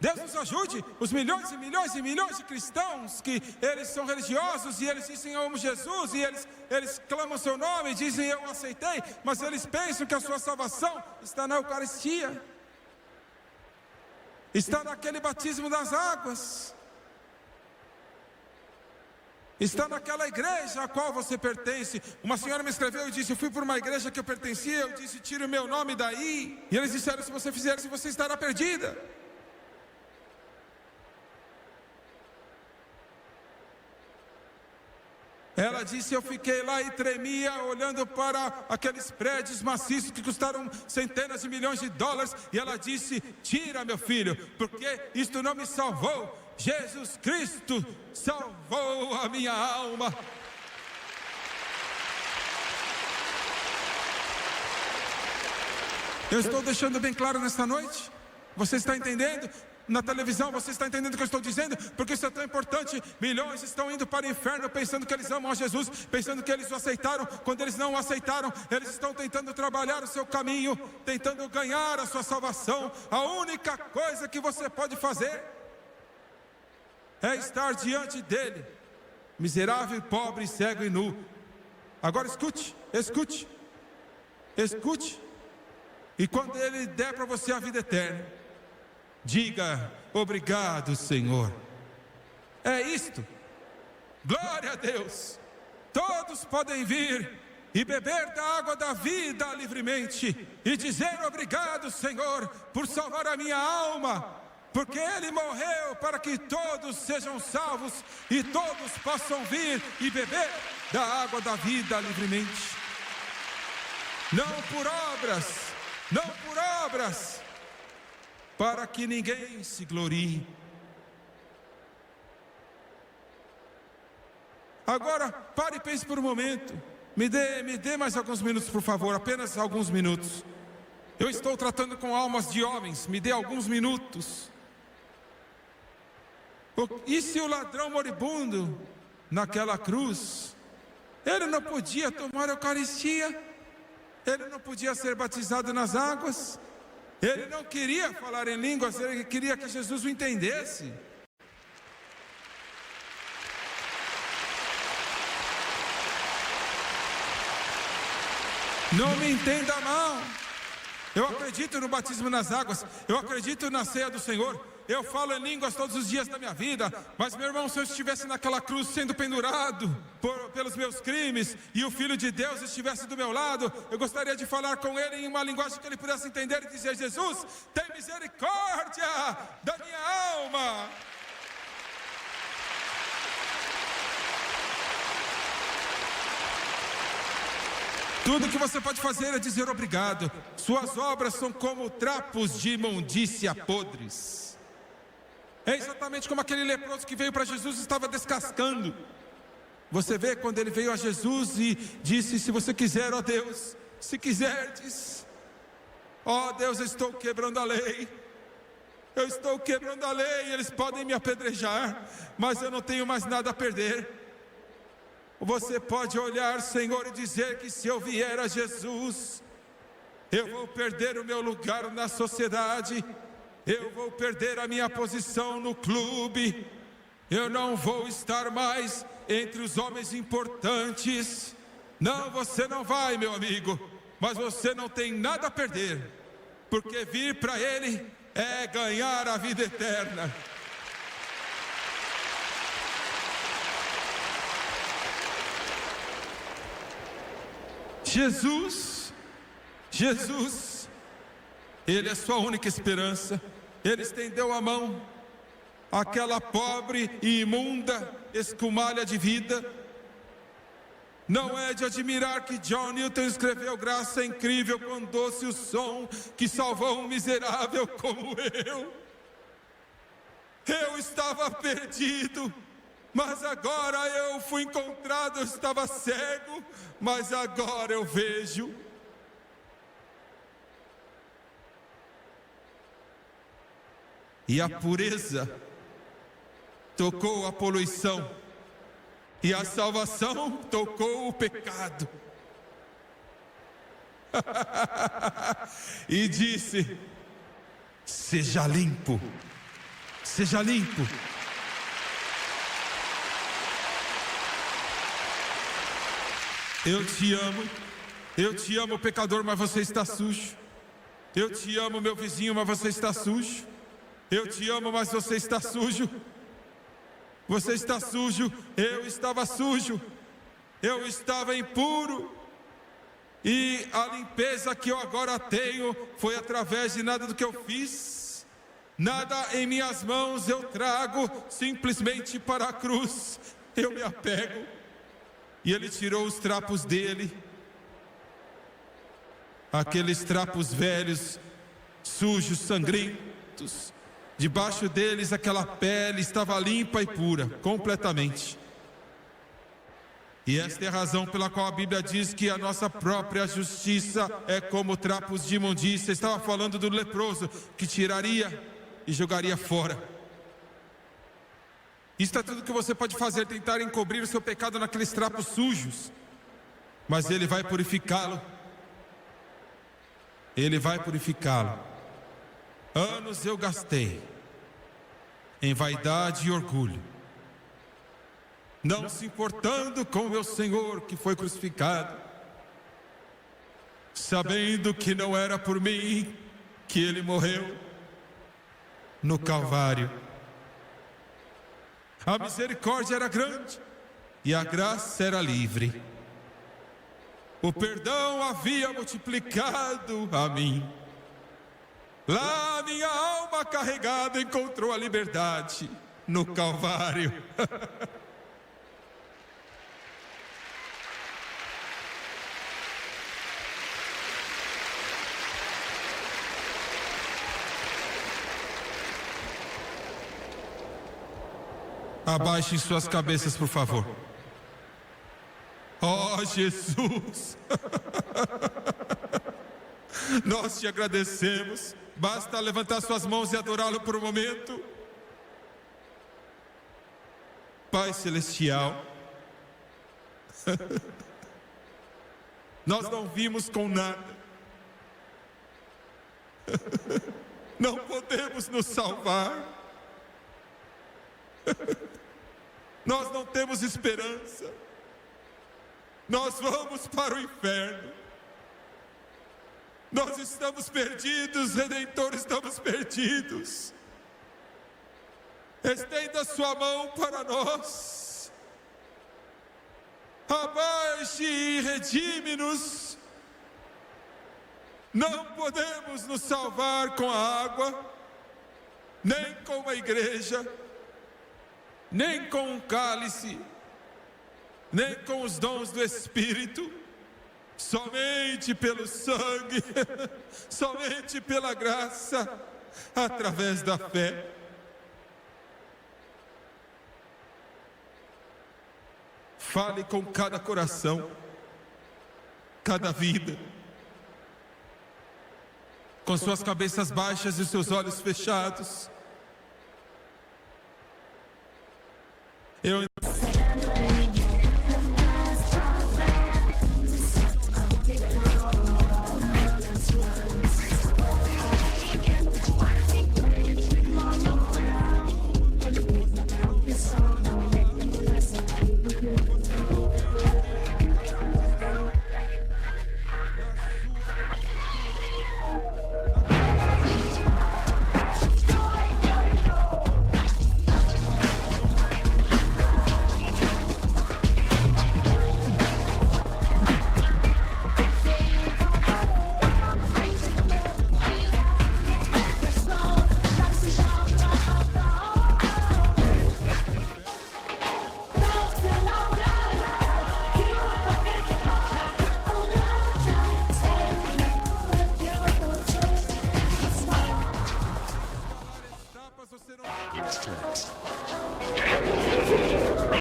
[SPEAKER 1] Deus nos ajude, os milhões e milhões e milhões de cristãos que eles são religiosos e eles dizem eu amo Jesus e eles clamam seu nome e dizem eu aceitei, mas eles pensam que a sua salvação está na Eucaristia, está naquele batismo das águas, está naquela igreja a qual você pertence. Uma senhora me escreveu e disse, eu fui por uma igreja que eu pertencia, eu disse, tire o meu nome daí, e eles disseram, se você fizer isso, você estará perdida. Ela disse, eu fiquei lá e tremia, olhando para aqueles prédios maciços que custaram centenas de milhões de dólares, e ela disse, tira meu filho, porque isto não me salvou, Jesus Cristo salvou a minha alma. Eu estou deixando bem claro nesta noite, você está entendendo? Na televisão, você está entendendo o que eu estou dizendo? Porque isso é tão importante. Milhões estão indo para o inferno pensando que eles amam a Jesus, pensando que eles o aceitaram. Quando eles não o aceitaram, eles estão tentando trabalhar o seu caminho, tentando ganhar a sua salvação. A única coisa que você pode fazer é estar diante dele, miserável, pobre, cego e nu. Agora escute, escute, escute. E quando ele der para você a vida eterna, diga, obrigado, Senhor. É isto. Glória a Deus. Todos podem vir e beber da água da vida livremente e dizer obrigado, Senhor, por salvar a minha alma, porque Ele morreu para que todos sejam salvos e todos possam vir e beber da água da vida livremente. Não por obras, não por obras, para que ninguém se glorie. Agora, pare e pense por um momento. Me dê mais alguns minutos, por favor, apenas alguns minutos. Eu estou tratando com almas de homens, me dê alguns minutos. E se o ladrão moribundo, naquela cruz, ele não podia tomar a Eucaristia? Ele não podia ser batizado nas águas? Ele não queria falar em línguas, ele queria que Jesus o entendesse. Não me entenda mal. Eu acredito no batismo nas águas, eu acredito na ceia do Senhor, eu falo em línguas todos os dias da minha vida, mas meu irmão, se eu estivesse naquela cruz sendo pendurado pelos meus crimes e o Filho de Deus estivesse do meu lado, eu gostaria de falar com ele em uma linguagem que ele pudesse entender e dizer, Jesus, tem misericórdia da minha alma. Tudo que você pode fazer é dizer obrigado. Suas obras são como trapos de imundícia podres. É exatamente como aquele leproso que veio para Jesus e estava descascando. Você vê quando ele veio a Jesus e disse, se você quiser, ó Deus, se quiserdes, ó Deus, eu estou quebrando a lei. Eu estou quebrando a lei, eles podem me apedrejar, mas eu não tenho mais nada a perder. Você pode olhar, Senhor, e dizer que se eu vier a Jesus, eu vou perder o meu lugar na sociedade, eu vou perder a minha posição no clube, eu não vou estar mais entre os homens importantes. Não, você não vai, meu amigo, mas você não tem nada a perder, porque vir para Ele é ganhar a vida eterna. Jesus, Ele é sua única esperança. Ele estendeu a mão àquela pobre e imunda escumalha de vida. Não é de admirar que John Newton escreveu graça incrível com doce o som que salvou um miserável como eu. Eu estava perdido, mas agora eu fui encontrado. Eu estava cego, mas agora eu vejo. E a pureza tocou a poluição, e a salvação tocou o pecado. E disse: seja limpo, seja limpo. Eu te amo, pecador, mas você está sujo. Eu te amo, meu vizinho, mas você está sujo. Eu te amo, mas você está sujo. Você está sujo, eu estava sujo. Eu estava impuro. E a limpeza que eu agora tenho foi através de nada do que eu fiz. Nada em minhas mãos eu trago, simplesmente para a cruz eu me apego. E ele tirou os trapos dele, aqueles trapos velhos, sujos, sangrentos. Debaixo deles aquela pele estava limpa e pura, completamente. E esta é a razão pela qual a Bíblia diz que a nossa própria justiça é como trapos de imundícia. Estava falando do leproso que tiraria e jogaria fora. Isso é tudo que você pode fazer, tentar encobrir o seu pecado naqueles trapos sujos. Mas Ele vai purificá-lo. Ele vai purificá-lo. Anos eu gastei em vaidade e orgulho, não se importando com o meu Senhor que foi crucificado, sabendo que não era por mim que Ele morreu no Calvário. A misericórdia era grande e a graça era livre. O perdão havia multiplicado a mim. Lá minha alma carregada encontrou a liberdade no Calvário. Abaixem suas cabeças, por favor. Oh, Jesus! Nós te agradecemos. Basta levantar suas mãos e adorá-lo por um momento. Pai Celestial, nós não vimos com nada. Não podemos nos salvar. Nós não temos esperança. Nós vamos para o inferno. Nós estamos perdidos, Redentor, estamos perdidos. Estenda sua mão para nós. Abaixe e redime-nos. Não podemos nos salvar com a água, nem com a igreja, nem com um cálice, nem com os dons do Espírito. Somente pelo sangue, somente pela graça, através da fé. Fale com cada coração, cada vida, com suas cabeças baixas e seus olhos fechados. Ele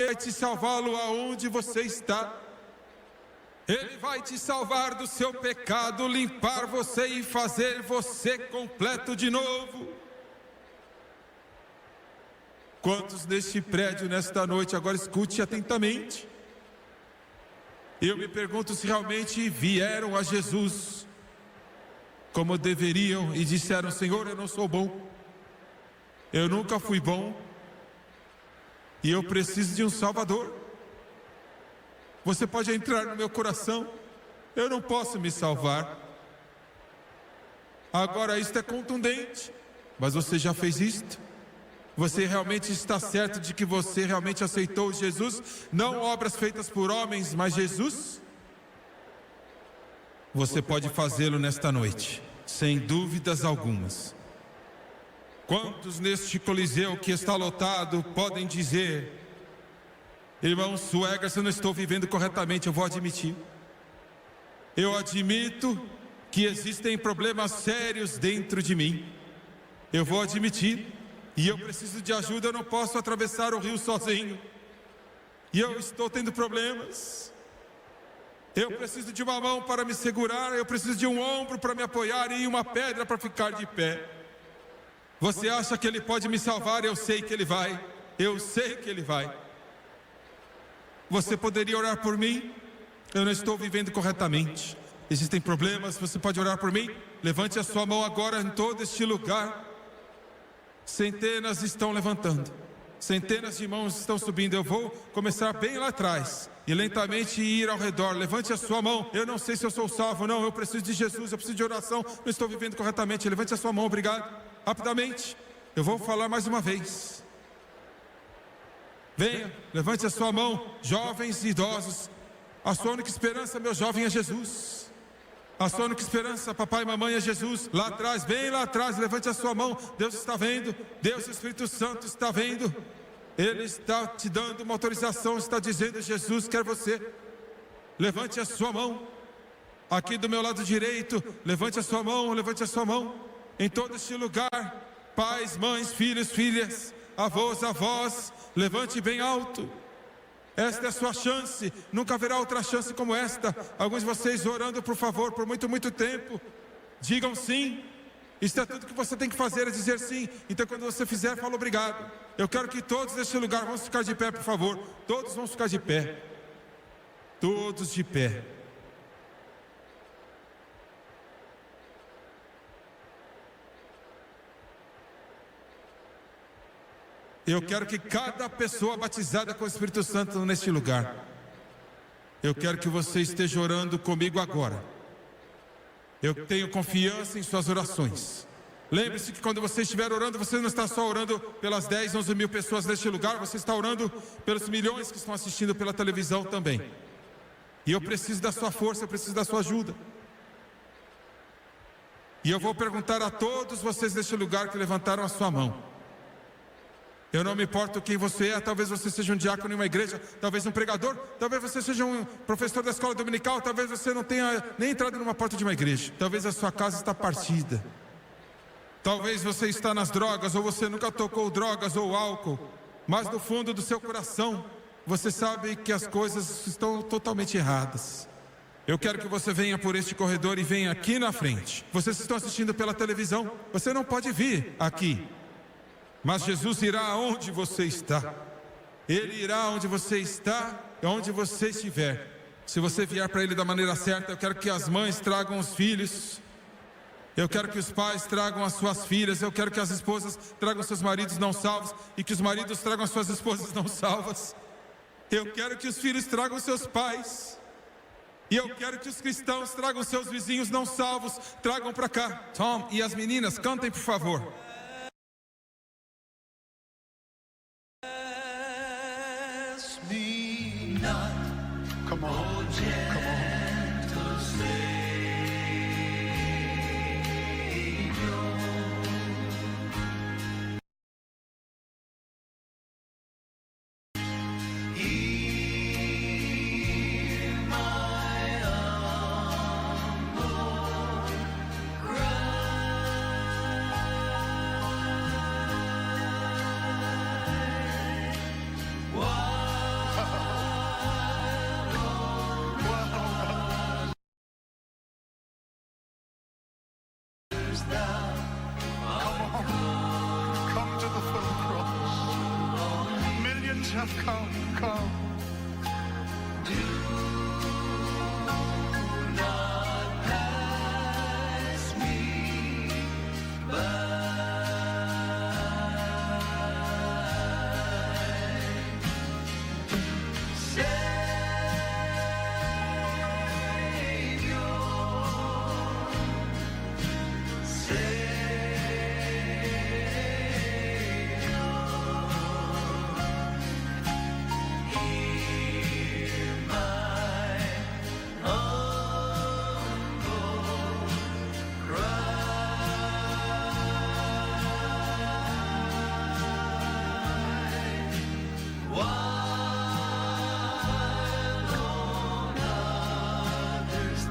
[SPEAKER 1] vai te salvá-lo aonde você está. Ele vai te salvar do seu pecado, limpar você e fazer você completo de novo. Quantos neste prédio, nesta noite, agora escute atentamente. Eu me pergunto se realmente vieram a Jesus como deveriam e disseram: Senhor, eu não sou bom, Eu nunca fui bom e eu preciso de um Salvador. Você pode entrar no meu coração. Eu não posso me salvar. Agora isto é contundente. Mas você já fez isto? Você realmente está certo de que você realmente aceitou Jesus? Não obras feitas por homens, mas Jesus? Você pode fazê-lo nesta noite, sem dúvidas algumas. Quantos neste coliseu que está lotado podem dizer: irmão Suegas, eu não estou vivendo corretamente, eu vou admitir. Eu admito que existem problemas sérios dentro de mim. Eu vou admitir. E eu preciso de ajuda, eu não posso atravessar o rio sozinho. E eu estou tendo problemas. Eu preciso de uma mão para me segurar, eu preciso de um ombro para me apoiar e uma pedra para ficar de pé. Você acha que Ele pode me salvar? Eu sei que Ele vai. Eu sei que Ele vai. Você poderia orar por mim? Eu não estou vivendo corretamente. Existem problemas, você pode orar por mim? Levante a sua mão agora em todo este lugar. Centenas estão levantando. Centenas de mãos estão subindo. Eu vou começar bem lá atrás e lentamente ir ao redor. Levante a sua mão. Eu não sei se eu sou salvo, não. Eu preciso de Jesus, eu preciso de oração. Não estou vivendo corretamente. Levante a sua mão, obrigado. Rapidamente. Eu vou falar mais uma vez. Venha, levante a sua mão. Jovens e idosos. A sua única esperança, meu jovem, é Jesus. A sua única esperança, papai e mamãe, é Jesus. Lá atrás, bem lá atrás, levante a sua mão. Deus está vendo. Deus, o Espírito Santo está vendo. Ele está te dando uma autorização, está dizendo: Jesus quer você. Levante a sua mão. Aqui do meu lado direito, levante a sua mão, levante a sua mão. Em todo este lugar, pais, mães, filhos, filhas, avós, avós, levante bem alto. Esta é a sua chance, nunca haverá outra chance como esta. Alguns de vocês orando, por favor, por muito, muito tempo. Digam sim. Isso é tudo que você tem que fazer, é dizer sim. Então quando você fizer, fala obrigado. Eu quero que todos neste lugar vão ficar de pé, por favor. Todos vão ficar de pé. Todos de pé. Eu quero que cada pessoa batizada com o Espírito Santo neste lugar, eu quero que você esteja orando comigo agora. Eu tenho confiança em suas orações. Lembre-se que quando você estiver orando, você não está só orando pelas 10, 11 mil pessoas neste lugar, você está orando pelos milhões que estão assistindo pela televisão também. E eu preciso da sua força, eu preciso da sua ajuda. E eu vou perguntar a todos vocês neste lugar que levantaram a sua mão. Eu não me importo quem você é, talvez você seja um diácono em uma igreja, talvez um pregador, talvez você seja um professor da escola dominical, talvez você não tenha nem entrado numa porta de uma igreja, talvez a sua casa está partida, talvez você está nas drogas, ou você nunca tocou drogas ou álcool, mas no fundo do seu coração, você sabe que as coisas estão totalmente erradas. Eu quero que você venha por este corredor e venha aqui na frente. Vocês estão assistindo pela televisão, você não pode vir aqui. Mas Jesus irá onde você está. Ele irá onde você está, onde você estiver. Se você vier para Ele da maneira certa, eu quero que as mães tragam os filhos. Eu quero que os pais tragam as suas filhas. Eu quero que as esposas tragam seus maridos não salvos. E que os maridos tragam as suas esposas não salvas. Eu quero que os filhos tragam seus pais. E eu quero que os cristãos tragam seus vizinhos não salvos. Tragam para cá. Tom e as meninas, cantem por favor.
[SPEAKER 2] Come on, come on.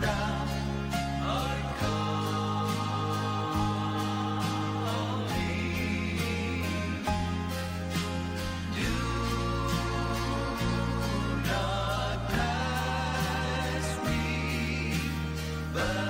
[SPEAKER 2] thou art calling. Do not pass me by.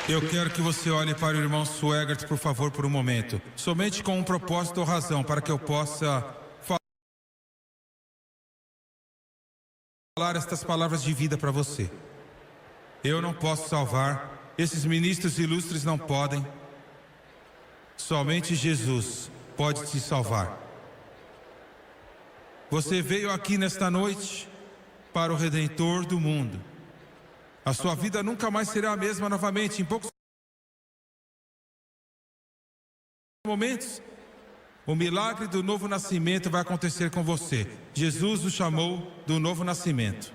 [SPEAKER 1] Eu quero que você olhe para o irmão Swegert, por favor, por um momento. Somente com um propósito ou razão, para que eu possa falar estas palavras de vida para você. Eu não posso salvar, esses ministros ilustres não podem. Somente Jesus pode te salvar. Você veio aqui nesta noite para o Redentor do mundo. A sua vida nunca mais será a mesma novamente. Em poucos momentos, o milagre do novo nascimento vai acontecer com você. Jesus o chamou do novo nascimento.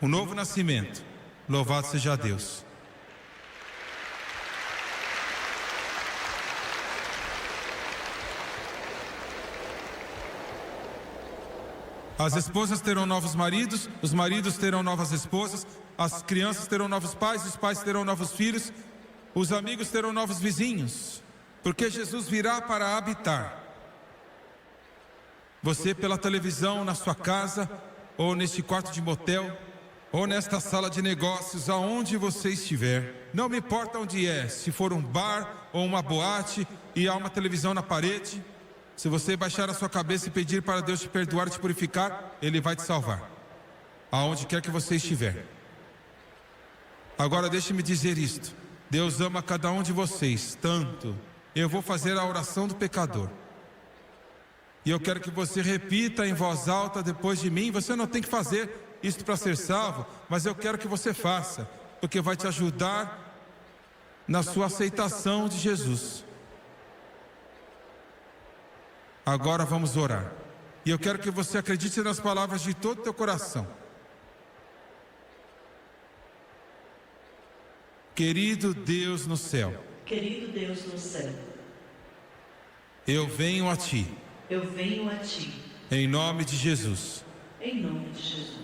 [SPEAKER 1] O novo nascimento. Louvado seja Deus. As esposas terão novos maridos, os maridos terão novas esposas, as crianças terão novos pais, os pais terão novos filhos, os amigos terão novos vizinhos, porque Jesus virá para habitar. Você pela televisão, na sua casa, ou neste quarto de motel, ou nesta sala de negócios, aonde você estiver, não me importa onde é, se for um bar ou uma boate e há uma televisão na parede. Se você baixar a sua cabeça e pedir para Deus te perdoar e te purificar, Ele vai te salvar, aonde quer que você estiver. Agora deixe-me dizer isto: Deus ama cada um de vocês tanto. Eu vou fazer a oração do pecador, e eu quero que você repita em voz alta depois de mim. Você não tem que fazer isto para ser salvo, mas eu quero que você faça, porque vai te ajudar na sua aceitação de Jesus. Agora vamos orar. E eu quero que você acredite nas palavras de todo o teu coração. Querido Deus no céu.
[SPEAKER 3] Querido Deus no céu.
[SPEAKER 1] Eu venho a Ti.
[SPEAKER 3] Eu venho a Ti.
[SPEAKER 1] Em nome de Jesus.
[SPEAKER 3] Em nome de Jesus.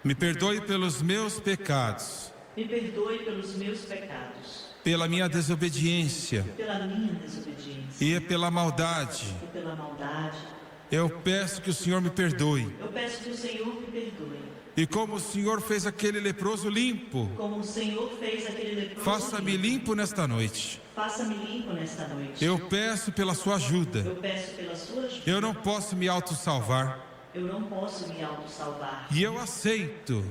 [SPEAKER 1] Me perdoe pelos meus pecados.
[SPEAKER 3] Me perdoe pelos meus pecados.
[SPEAKER 1] Pela minha desobediência.
[SPEAKER 3] Pela minha desobediência.
[SPEAKER 1] E pela maldade.
[SPEAKER 3] E pela maldade.
[SPEAKER 1] Eu peço que o Senhor me perdoe.
[SPEAKER 3] Eu peço que o Senhor me perdoe.
[SPEAKER 1] E como o Senhor fez aquele leproso limpo,
[SPEAKER 3] como o Senhor fez aquele leproso
[SPEAKER 1] faça-me limpo nesta noite.
[SPEAKER 3] Faça-me limpo nesta noite.
[SPEAKER 1] Eu peço pela sua ajuda.
[SPEAKER 3] Eu peço pela sua ajuda.
[SPEAKER 1] Eu não posso me autossalvar.
[SPEAKER 3] Eu não posso me autossalvar.
[SPEAKER 1] E eu aceito.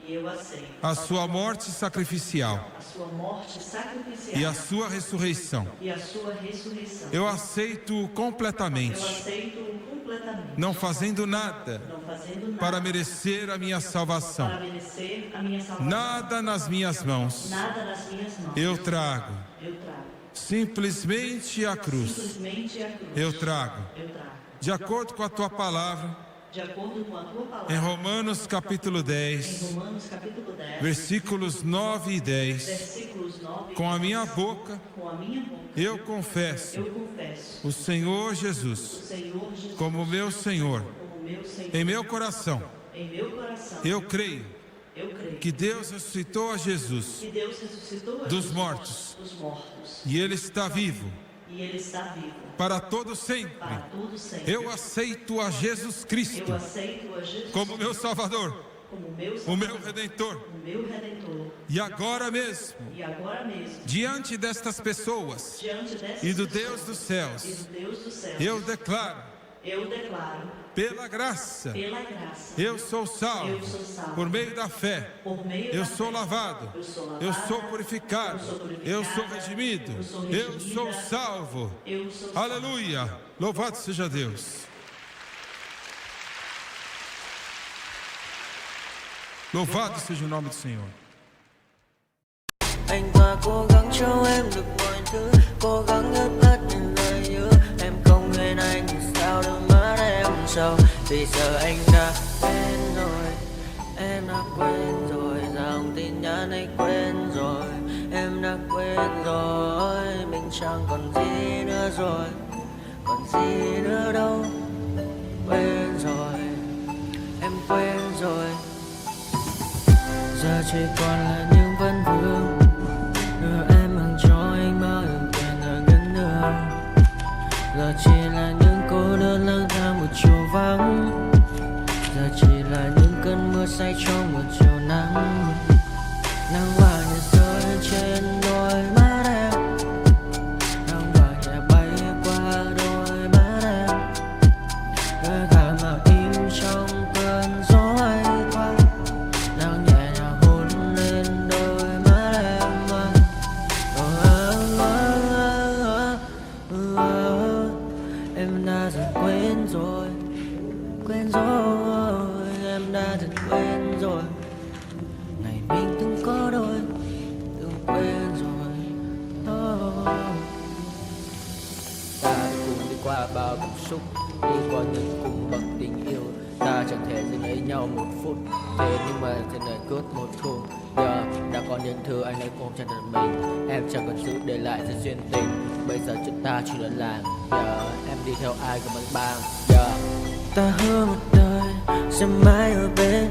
[SPEAKER 3] E eu aceito
[SPEAKER 1] a sua morte sacrificial.
[SPEAKER 3] A sua morte sacrificial.
[SPEAKER 1] E a sua ressurreição.
[SPEAKER 3] E a sua ressurreição.
[SPEAKER 1] Eu aceito completamente.
[SPEAKER 3] Eu aceito completamente.
[SPEAKER 1] Não fazendo nada.
[SPEAKER 3] Não fazendo nada.
[SPEAKER 1] Para merecer a minha salvação.
[SPEAKER 3] Para merecer a minha salvação.
[SPEAKER 1] Nada nas minhas mãos.
[SPEAKER 3] Nada nas minhas mãos.
[SPEAKER 1] Eu trago.
[SPEAKER 3] Eu trago.
[SPEAKER 1] Simplesmente a cruz.
[SPEAKER 3] Simplesmente a cruz.
[SPEAKER 1] Eu trago.
[SPEAKER 3] Eu trago.
[SPEAKER 1] De acordo com a tua palavra.
[SPEAKER 3] De acordo com a tua palavra.
[SPEAKER 1] Em Romanos capítulo 10.
[SPEAKER 3] Em Romanos capítulo 10.
[SPEAKER 1] Versículos 9 e 10.
[SPEAKER 3] Versículos 9 e 10.
[SPEAKER 1] Com a minha boca.
[SPEAKER 3] Com a minha boca.
[SPEAKER 1] Eu confesso.
[SPEAKER 3] Eu confesso.
[SPEAKER 1] O Senhor Jesus.
[SPEAKER 3] O Senhor Jesus.
[SPEAKER 1] Como meu Senhor.
[SPEAKER 3] Como meu Senhor.
[SPEAKER 1] Em meu coração.
[SPEAKER 3] Em meu coração.
[SPEAKER 1] Eu creio.
[SPEAKER 3] Eu creio
[SPEAKER 1] que Deus ressuscitou a Jesus
[SPEAKER 3] que Deus ressuscitou a
[SPEAKER 1] dos
[SPEAKER 3] Jesus
[SPEAKER 1] mortos.
[SPEAKER 3] dos mortos.
[SPEAKER 1] E Ele está vivo
[SPEAKER 3] E Ele está vivo
[SPEAKER 1] para todo sempre.
[SPEAKER 3] para tudo sempre.
[SPEAKER 1] Eu aceito a Jesus Cristo
[SPEAKER 3] Eu aceito a Jesus
[SPEAKER 1] como meu Salvador,
[SPEAKER 3] como meu
[SPEAKER 1] o
[SPEAKER 3] Salvador,
[SPEAKER 1] meu Redentor.
[SPEAKER 3] o meu Redentor.
[SPEAKER 1] E agora mesmo,
[SPEAKER 3] E agora mesmo,
[SPEAKER 1] diante destas pessoas
[SPEAKER 3] diante dessas
[SPEAKER 1] e do
[SPEAKER 3] pessoas
[SPEAKER 1] Deus dos
[SPEAKER 3] e
[SPEAKER 1] céus,
[SPEAKER 3] do Deus dos céus,
[SPEAKER 1] eu declaro,
[SPEAKER 3] eu declaro,
[SPEAKER 1] pela graça,
[SPEAKER 3] pela graça,
[SPEAKER 1] eu sou salvo
[SPEAKER 3] eu sou salvo.
[SPEAKER 1] por meio da fé.
[SPEAKER 3] Por meio
[SPEAKER 1] Eu
[SPEAKER 3] da
[SPEAKER 1] sou
[SPEAKER 3] fé,
[SPEAKER 1] lavado,
[SPEAKER 3] eu sou lavada,
[SPEAKER 1] eu sou purificado, eu sou redimido, eu sou salvo.
[SPEAKER 3] eu sou salvo.
[SPEAKER 1] Aleluia! Louvado seja Deus. Louvado seja o nome do Senhor.
[SPEAKER 4] Anh ta cố gắng cho em được mọi thứ, cố gắng ướp hết những lời hứa. Em không quên anh thì sao đôi mắt em sầu. Vì giờ anh đã quên rồi, em đã quên rồi. Dòng tin nhắn anh quên rồi, em đã quên rồi. Mình chẳng còn gì nữa rồi, còn gì nữa đâu. Quên rồi, em quên rồi. Giờ chỉ còn là những vấn vương. Đưa em mang cho anh bao ưu tiên ở gần đường. Giờ chỉ là những cô đơn lang thang một chiều vắng. Giờ chỉ là những cơn mưa say trong một chiều nắng. Nắng vàng nhẹ rơi trên đôi mắt em. Nắng vàng nhẹ bay qua đôi mắt em. Đôi gà mà im trong cơn gió hay qua. Nắng nhẹ nhàng hôn lên đôi mắt em. Em đã dần quên rồi, quên rồi. Em đã dần quên rồi. Ngày mình từng có đôi, từng quên rồi. Ta đã cùng đi qua bao cảm xúc, đi qua những cung bậc tình yêu. Ta chẳng thể dừng lấy nhau một phút, thế nhưng mà trên đời cướp một thu. Giờ đã có những thứ anh ấy ôm trong đời mình, em chẳng còn giữ để lại sự duyên tình. Bây giờ chúng ta chỉ đơn làng, giờ em đi theo ai của mình bang. Giờ ta hứa một đời sẽ mãi ở bên,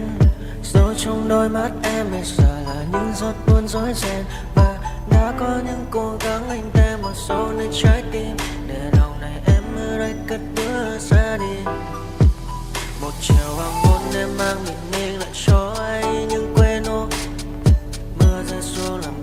[SPEAKER 4] dấu trong đôi mắt em bây giờ là những giọt buồn rối ren. Và đã có những cố gắng anh đem vào sâu nơi trái tim, để lòng này em ở đây cất bước ra đi. Một chiều hoàng hôn em mang bình minh lại cho anh những quên ô. Mưa rơi xuống làm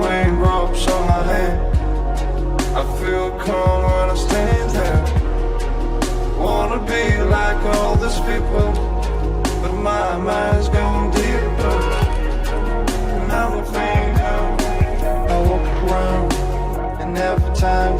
[SPEAKER 5] raindrops on my hand. I feel calm when I stand there. Wanna be like all these people, but my mind's going deeper. And I'm a finger. I walk around, and every time